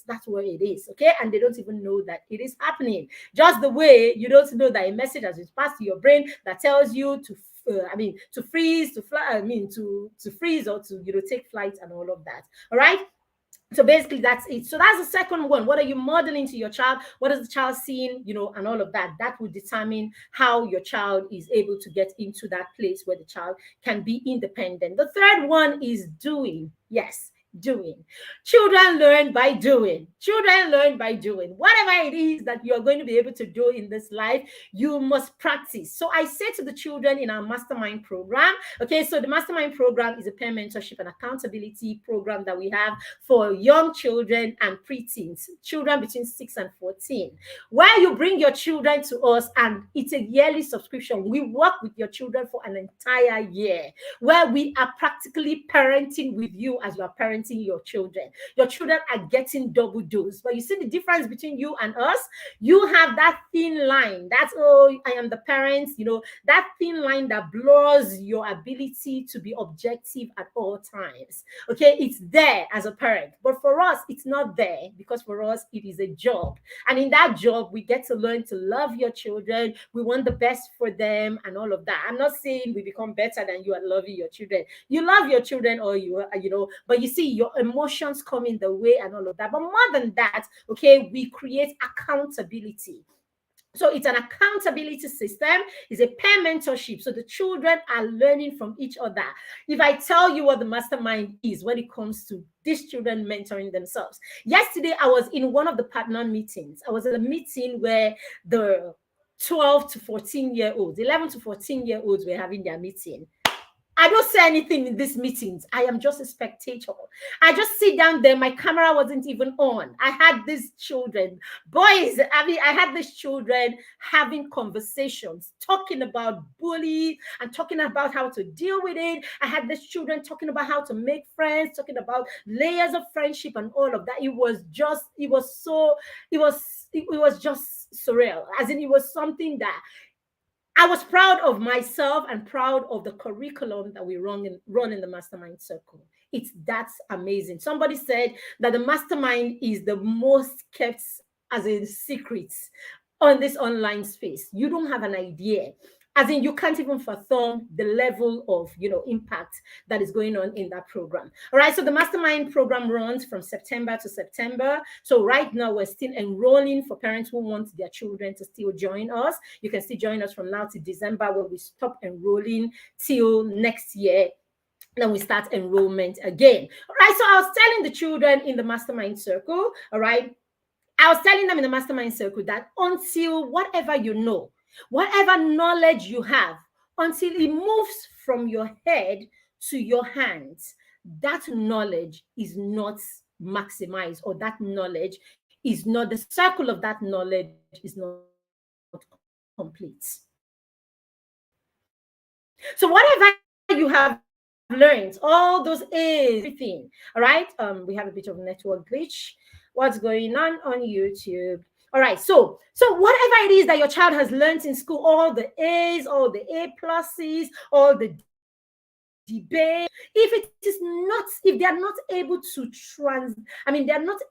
That's where it is, okay? And they don't even know that it is happening. Just the way you don't know that a message has been passed to your brain that tells you to to freeze, to fly, to freeze or to, you know, take flight and all of that. All right. So basically that's it. So that's the second one. What are you modeling to your child? What is the child seeing, you know, and all of that? That will determine how your child is able to get into that place where the child can be independent. The third one is doing. Yes, doing. Children learn by doing. Children learn by doing. Whatever it is that you're going to be able to do in this life, you must practice. So I say to the children in our mastermind program, okay, so the mastermind program is a peer mentorship and accountability program that we have for young children and preteens, children between 6 and 14, where you bring your children to us and it's a yearly subscription. We work with your children for an entire year, where we are practically parenting with you as you are parenting your children. Your children are getting double dose. But you see the difference between you and us? You have that thin line. That's, oh, I am the parent, you know, that thin line that blurs your ability to be objective at all times. Okay, it's there as a parent. But for us, it's not there, because for us, it is a job. And in that job, we get to learn to love your children. We want the best for them and all of that. I'm not saying we become better than you at loving your children. You love your children, or you know, but you see, your emotions come in the way and all of that. But more than that, okay, we create accountability. So it's an accountability system. It's a peer mentorship. So the children are learning from each other. If I tell you what the mastermind is when it comes to these children mentoring themselves. Yesterday, I was in one of the partner meetings. I was at a meeting where the 12 to 14-year-olds, 11 to 14-year-olds were having their meeting. I don't say anything in these meetings. I am just a spectator. I just sit down there. My camera wasn't even on. I had these children, boys. I had these children having conversations, talking about bullying and talking about how to deal with it. I had these children talking about how to make friends, talking about layers of friendship and all of that. It was just surreal. As in, it was something that I was proud of myself and proud of the curriculum that we run in the mastermind circle. That's amazing. Somebody said that the mastermind is the most kept as a secret on this online space. You don't have an idea. As in, you can't even fathom the level of, you know, impact that is going on in that program. All right. So the mastermind program runs from September to September. So right now we're still enrolling for parents who want their children to still join us. You can still join us from now to December, where we stop enrolling till next year. then we start enrollment again. All right. So I was telling the children in the mastermind circle, all right, I was telling them in the mastermind circle that until whatever you know, whatever knowledge you have, until it moves from your head to your hands, that knowledge is not maximized, or that knowledge is not, the circle of that knowledge is not complete. So whatever you have learned, all those A's, everything, all right? We have a bit of network glitch. What's going on YouTube? All right, so whatever it is that your child has learned in school, all the A's, all the A pluses, all the debate, if it is not, if they are not able to they're not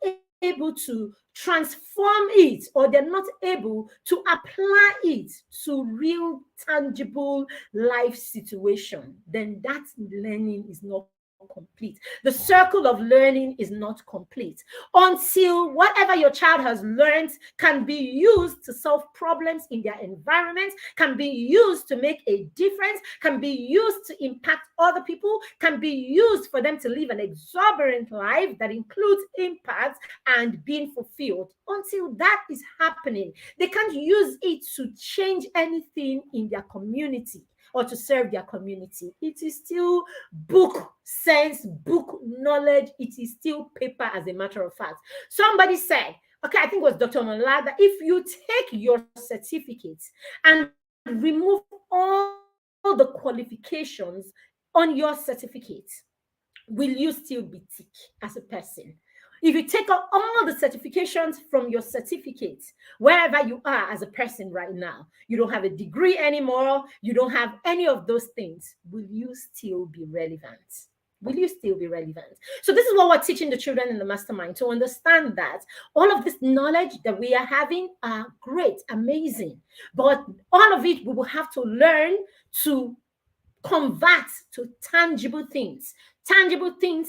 able to transform it, or they're not able to apply it to real tangible life situation, then that learning is not complete. The circle of learning is not complete until whatever your child has learned can be used to solve problems in their environment, can be used to make a difference, can be used to impact other people, can be used for them to live an exuberant life that includes impact and being fulfilled. Until that is happening, they can't use it to change anything in their community or to serve their community. It is still book sense, book knowledge. It is still paper, as a matter of fact. Somebody said, okay, I think it was Dr. Monla, that if you take your certificate and remove all the qualifications on your certificate, will you still be tick as a person? If you take out all the certifications from your certificate, wherever you are as a person right now, you don't have a degree anymore, you don't have any of those things, will you still be relevant? Will you still be relevant? So this is what we're teaching the children in the mastermind, to understand that all of this knowledge that we are having are great, amazing, but all of it we will have to learn to convert to tangible things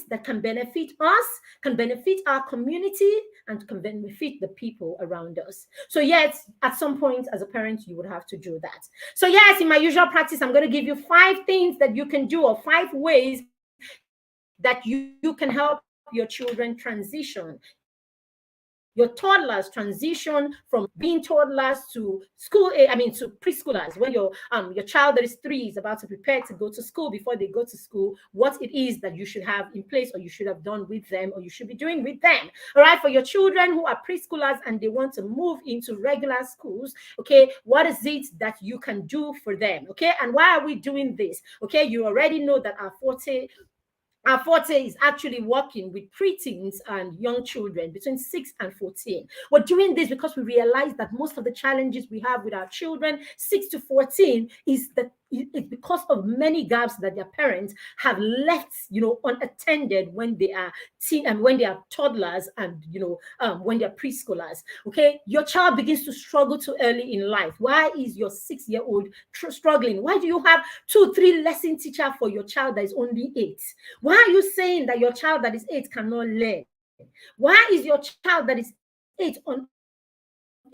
that can benefit us, can benefit our community, and can benefit the people around us. So yes, at some point as a parent, you would have to do that. So yes, in my usual practice, I'm going to give you 5 things that you can do, or 5 ways that you can help your children transition, your toddlers transition from being toddlers to to preschoolers. When your child that is 3 is about to prepare to go to school, before they go to school, what it is that you should have in place, or you should have done with them, or you should be doing with them. All right, for your children who are preschoolers and they want to move into regular schools, okay, what is it that you can do for them? Okay, and why are we doing this? Okay, you already know that our forte is actually working with preteens and young children between 6 and 14. We're doing this because we realize that most of the challenges we have with our children 6 to 14 is that it's because of many gaps that their parents have left, unattended when they are teen and when they are toddlers, and when they're preschoolers. Okay, your child begins to struggle too early in life. Why is your 6-year-old struggling? Why do you have 2, 3 lesson teacher for your child that is only 8? Why are you saying that your child that is 8 cannot learn? Why is your child that is 8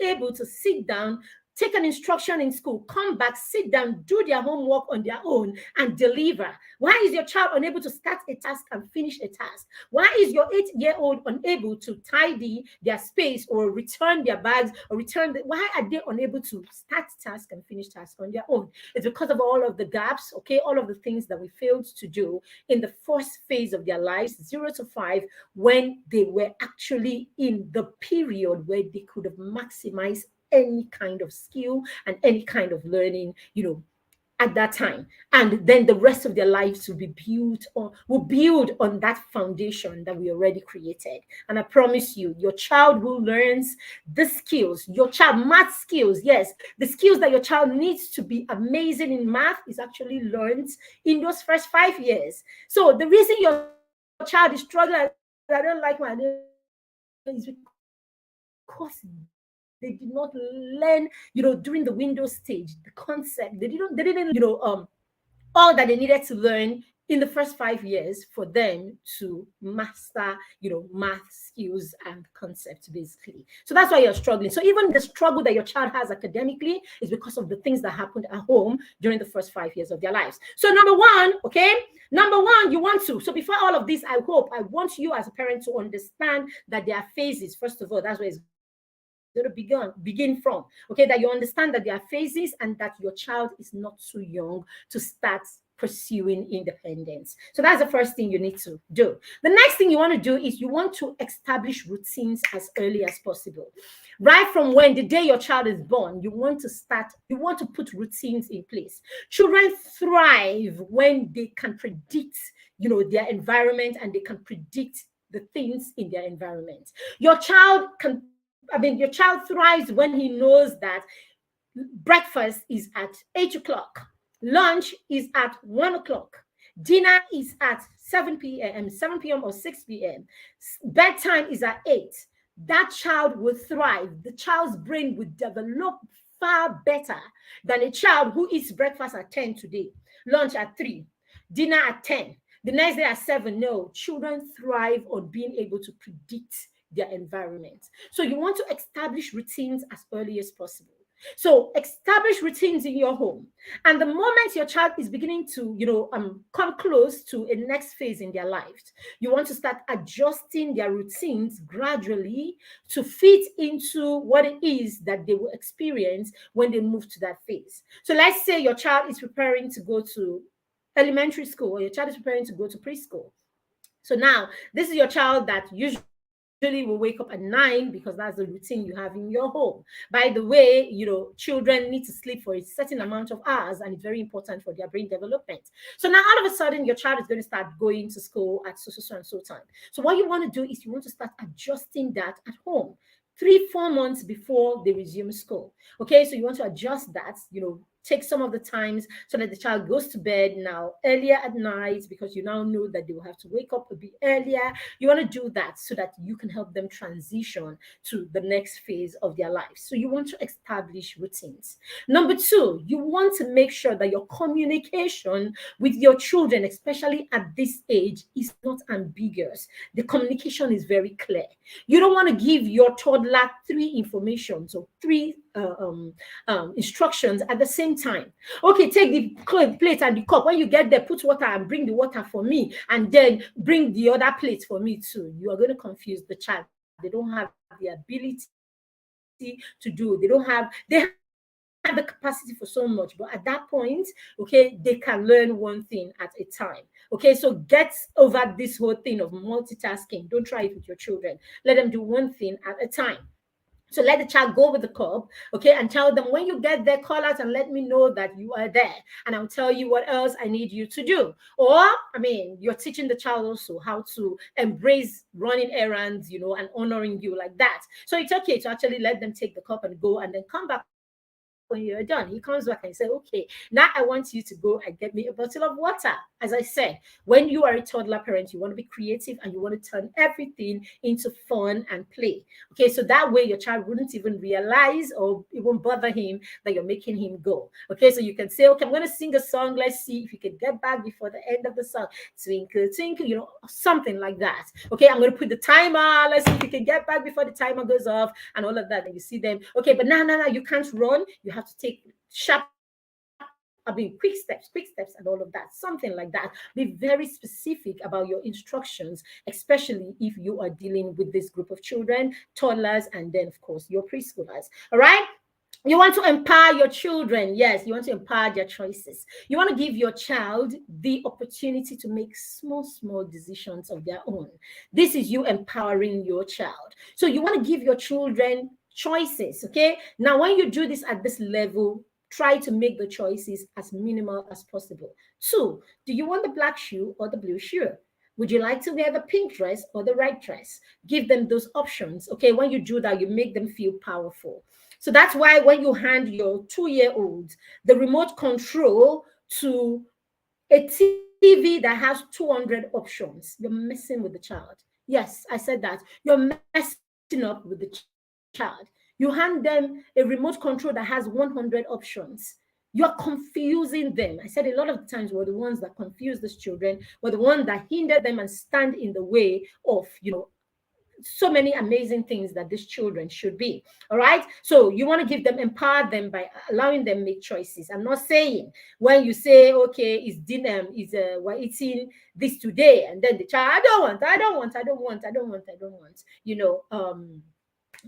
unable to sit down, take an instruction in school, come back, sit down, do their homework on their own, and deliver? Why is your child unable to start a task and finish a task? Why is your 8-year-old unable to tidy their space, or return their bags, or why are they unable to start task and finish task on their own? It's because of all of the gaps, okay, all of the things that we failed to do in the first phase of their lives, 0 to 5, when they were actually in the period where they could have maximized any kind of skill and any kind of learning, at that time. And then the rest of their lives will build on that foundation that we already created. And I promise you, your child will learn the skills, your child math skills. Yes, the skills that your child needs to be amazing in math is actually learned in those first 5 years. So the reason your child is struggling, I don't like my is because they did not learn, during the Windows stage, the concept. They didn't learn, all that they needed to learn in the first 5 years for them to master, math skills and concepts, basically. So that's why you're struggling. So even the struggle that your child has academically is because of the things that happened at home during the first 5 years of their lives. So number one, you want to. So before all of this, I want you as a parent to understand that there are phases. First of all, that's where it's going to begin from. Okay, that you understand that there are phases and that your child is not too young to start pursuing independence. So that's the first thing you need to do. The next thing you want to do is you want to establish routines as early as possible. Right from when the day your child is born, you want to put routines in place. Children thrive when they can predict, their environment, and they can predict the things in their environment. Your child thrives when he knows that breakfast is at 8 o'clock, lunch is at 1 o'clock, dinner is at 7 p.m. or 6 p.m., bedtime is at 8. That child will thrive. The child's brain will develop far better than a child who eats breakfast at 10 today, lunch at 3, dinner at 10, the next day at 7. No, children thrive on being able to predict their environment. So you want to establish routines as early as possible. So establish routines in your home. And the moment your child is beginning to, come close to a next phase in their lives, you want to start adjusting their routines gradually to fit into what it is that they will experience when they move to that phase. So let's say your child is preparing to go to elementary school, or your child is preparing to go to preschool. So now this is your child that usually will wake up at 9 because that's the routine you have in your home. By the way, children need to sleep for a certain amount of hours, and it's very important for their brain development. So now all of a sudden your child is going to start going to school at so and so time. So what you want to do is you want to start adjusting that at home 3-4 months before they resume school. Okay, so you want to adjust that, take some of the times so that the child goes to bed now earlier at night, because you now know that they will have to wake up a bit earlier. You want to do that so that you can help them transition to the next phase of their lives. So you want to establish routines. Number 2, you want to make sure that your communication with your children, especially at this age, is not ambiguous. The communication is very clear. You don't want to give your toddler 3 information, so 3 instructions at the same time. Okay, take the plate and the cup. When you get there, put water and bring the water for me, and then bring the other plate for me too. You are going to confuse the child. They don't have the ability to do. They have the capacity for so much, but at that point, okay, they can learn one thing at a time. Okay, so get over this whole thing of multitasking. Don't try it with your children. Let them do one thing at a time. So let the child go with the cup, okay, and tell them, when you get there, call out and let me know that you are there, and I'll tell you what else I need you to do. Or, you're teaching the child also how to embrace running errands, and honoring you like that. So it's okay to actually let them take the cup and go, and then come back when you're done. He comes back and says, okay, now I want you to go and get me a bottle of water. As I said, when you are a toddler parent, you want to be creative and you want to turn everything into fun and play. Okay, so that way your child wouldn't even realize, or it won't bother him that you're making him go. Okay, so you can say, okay, I'm going to sing a song. Let's see if you can get back before the end of the song. Twinkle, twinkle, something like that. Okay, I'm going to put the timer. Let's see if you can get back before the timer goes off and all of that. And you see them. Okay, but no, you can't run. You have to take quick steps and all of that, something like that. Be very specific about your instructions, especially if you are dealing with this group of children, toddlers, and then of course your preschoolers. All right. You want to empower your children. Yes, you want to empower their choices. You want to give your child the opportunity to make small decisions of their own. This is you empowering your child. So you want to give your children choices. Okay. Now, when you do this at this level, try to make the choices as minimal as possible. 2, do you want the black shoe or the blue shoe? Would you like to wear the pink dress or the red dress? Give them those options. Okay, when you do that, you make them feel powerful. So that's why when you hand your 2-year-old the remote control to a TV that has 200 options, you're messing with the child. Yes, I said that. You're messing up with the child. You hand them a remote control that has 100 options. you're confusing them. I said a lot of times we're the ones that confuse these children, we're the ones that hinder them and stand in the way of, so many amazing things that these children should be. All right, so you want to give them, empower them by allowing them make choices. I'm not saying when you say, okay, it's dinner, we're eating this today, and then the child, I don't want,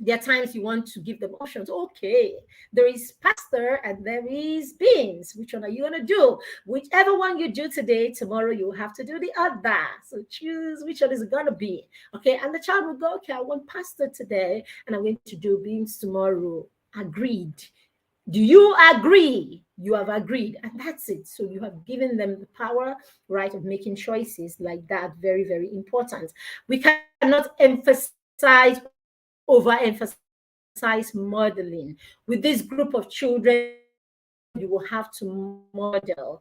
there are times you want to give them options. Okay, there is pasta and there is beans. Which one are you going to do? Whichever one you do today, tomorrow you have to do the other. So choose which one is going to be. Okay, and the child will go, okay, I want pasta today and I'm going to do beans tomorrow. Agreed. Do you agree? You have agreed, and that's it. So you have given them the power, right, of making choices like that. Very, very important. We cannot overemphasize modeling. With this group of children, you will have to model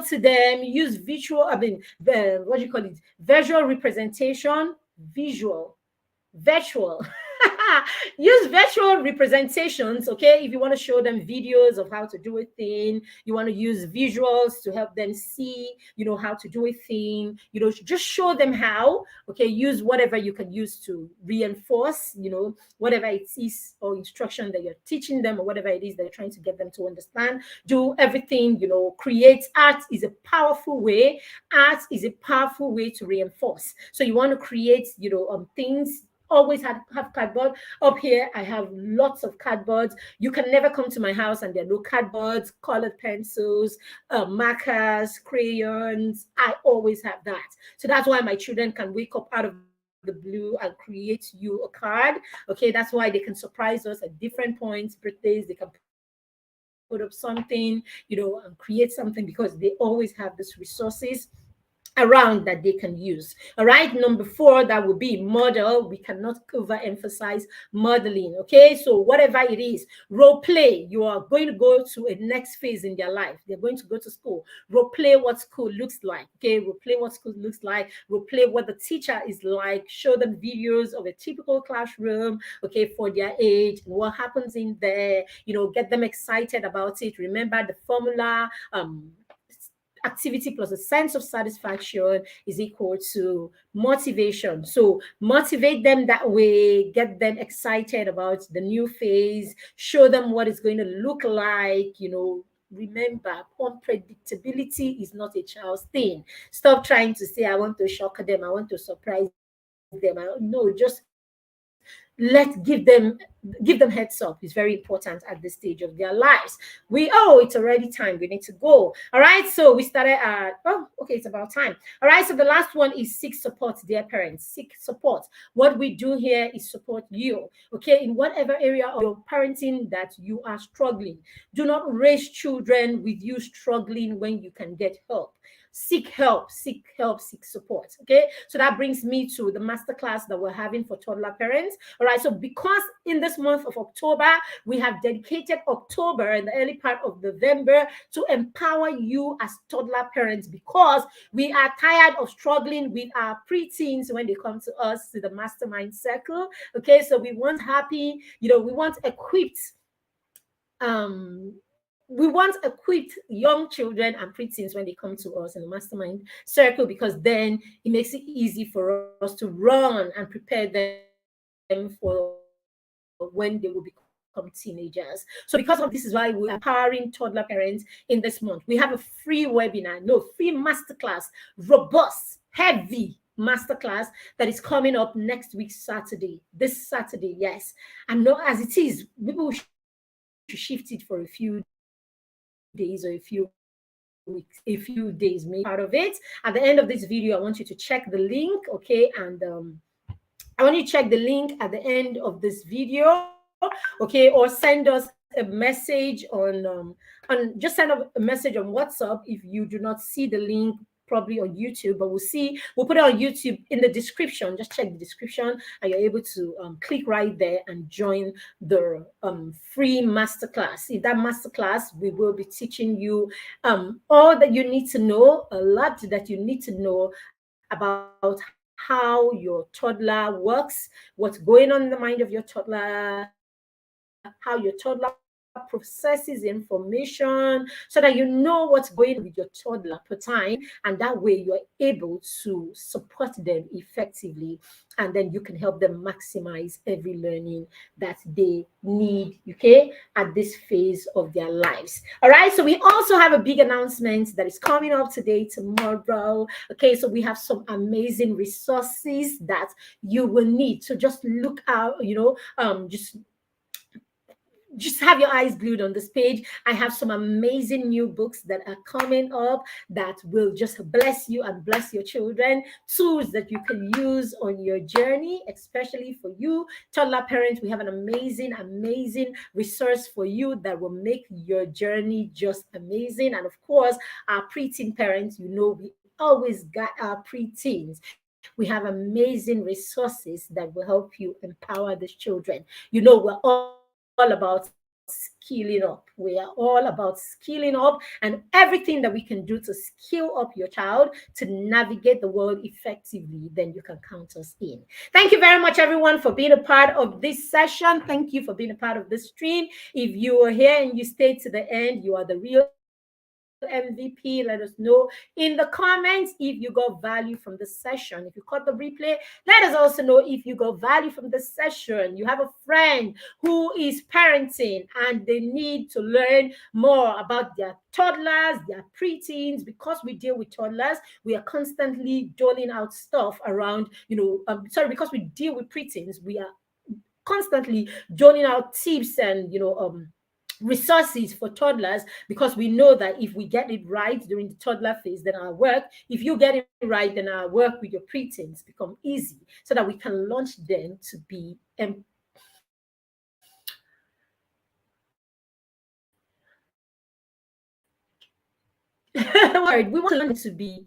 to them, use visual, what do you call it? Visual representation, virtual. Use virtual representations. Okay, if you want to show them videos of how to do a thing, you want to use visuals to help them see, how to do a thing, just show them how. Okay, use whatever you can use to reinforce, whatever it is or instruction that you're teaching them, or whatever it is that you're trying to get them to understand. Do everything, create. Art is a powerful way. Art is a powerful way to reinforce. So you want to create, things. Always have cardboard. Up here I have lots of cardboards. You can never come to my house and there are no cardboards, colored pencils, markers, crayons. I always have that. So that's why my children can wake up out of the blue and create you a card. Okay, that's why they can surprise us at different points, birthdays. They can put up something, and create something, because they always have these resources around that they can use. All right, number 4, that would be model. We cannot overemphasize modeling. Okay, so whatever it is, role play. You are going to go to a next phase in their life. They're going to go to school. Role play what school looks like. Okay, role play what school looks like. Role play what the teacher is like. Show them videos of a typical classroom, okay, for their age, and what happens in there. Get them excited about it. Remember the formula. Activity plus a sense of satisfaction is equal to motivation. So motivate them that way, get them excited about the new phase, show them what it's going to look like. Remember, unpredictability is not a child's thing. Stop trying to say, I want to shock them, I want to surprise them. No, just give them heads up. It's very important at this stage of their lives. It's already time, we need to go. All right, so we started at, okay, it's about time. All right, so the last one is seek support. Dear parents, seek support. What we do here is support you, okay, in whatever area of your parenting that you are struggling. Do not raise children with you struggling when you can get help. Seek help, seek support. Okay, so that brings me to the masterclass that we're having for toddler parents. All right, so because in this month of October, we have dedicated October and the early part of November to empower you as toddler parents, because we are tired of struggling with our preteens when they come to us to the mastermind circle. Okay, so we want happy, we want um young children and preteens when they come to us in the mastermind circle, because then it makes it easy for us to run and prepare them for when they will become teenagers. So because of this is why we're empowering toddler parents in this month. We have a free webinar, no, free masterclass, robust, heavy masterclass that is coming up next week, Saturday, this Saturday. Yes, and no, as it is, maybe we should shift it for a few days or a few weeks, a few days, maybe part of it. At the end of this video, I want you to check the link, okay, and I want you to check the link at the end of this video, okay, or send us a message on just send a message on WhatsApp if you do not see the link, probably on YouTube, but we'll put it on YouTube in the description. Just check the description and you're able to click right there and join the free masterclass. In that masterclass, we will be teaching you all that you need to know, a lot that you need to know about how your toddler works, what's going on in the mind of your toddler, how your toddler works, processes information so that you know what's going with your toddler per time, and that way you're able to support them effectively, and then you can help them maximize every learning that they need, okay, at this phase of their lives. All right, so we also have a big announcement that is coming up today, tomorrow. Okay, so we have some amazing resources that you will need. So just look out, just have your eyes glued on this page. I have some amazing new books that are coming up that will just bless you and bless your children. Tools that you can use on your journey, especially for you, toddler parents. We have an amazing resource for you that will make your journey just amazing. And of course, our preteen parents, we always got our preteens. We have amazing resources that will help you empower these children. We're all about skilling up. We are all about skilling up and everything that we can do to skill up your child to navigate the world effectively, then you can count us in. Thank you very much, everyone, for being a part of this session. Thank you for being a part of this stream. If you are here and you stayed to the end, you are the real MVP. Let us know in the comments if you got value from the session. If you caught the replay, let us also know if you got value from the session. You have a friend who is parenting and they need to learn more about their toddlers, their preteens. Because we deal with toddlers, we are constantly doling out stuff around, because we deal with preteens, we are constantly doling out tips and resources for toddlers, because we know that if we get it right during the toddler phase, then our work, if you get it right, then our work with your preteens become easy, so that we can launch them to be we want them to be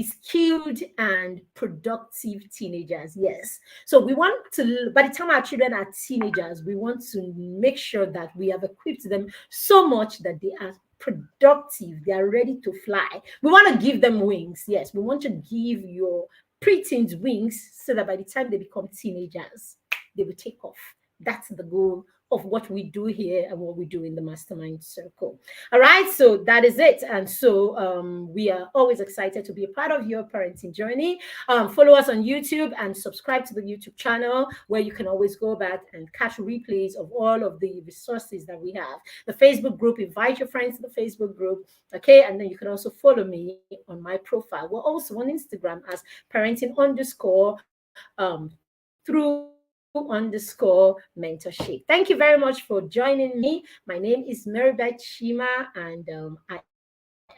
skilled and productive teenagers. Yes. So we want to, by the time our children are teenagers, we want to make sure that we have equipped them so much that they are productive, they are ready to fly. We want to give them wings. Yes, we want to give your preteens wings so that by the time they become teenagers, they will take off. That's the goal of what we do here and what we do in the mastermind circle. All right, so that is it. And so we are always excited to be a part of your parenting journey. Follow us on YouTube and subscribe to the YouTube channel, where you can always go back and catch replays of all of the resources that we have. The Facebook group, invite your friends to the Facebook group. Okay, and then you can also follow me on my profile. We're also on Instagram as parenting_through_mentorship. Thank you very much for joining me. My name is Maribeth Shima, and I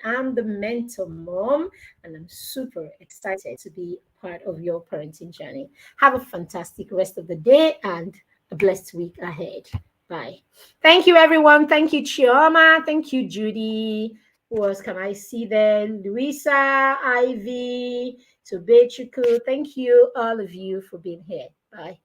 am the mentor mom, and I'm super excited to be part of your parenting journey. Have a fantastic rest of the day and a blessed week ahead. Bye. Thank you, everyone. Thank you, Chioma. Thank you, Judy. Who else can I see there? Louisa, Ivy, Tobechuku. Thank you, all of you, for being here. Bye.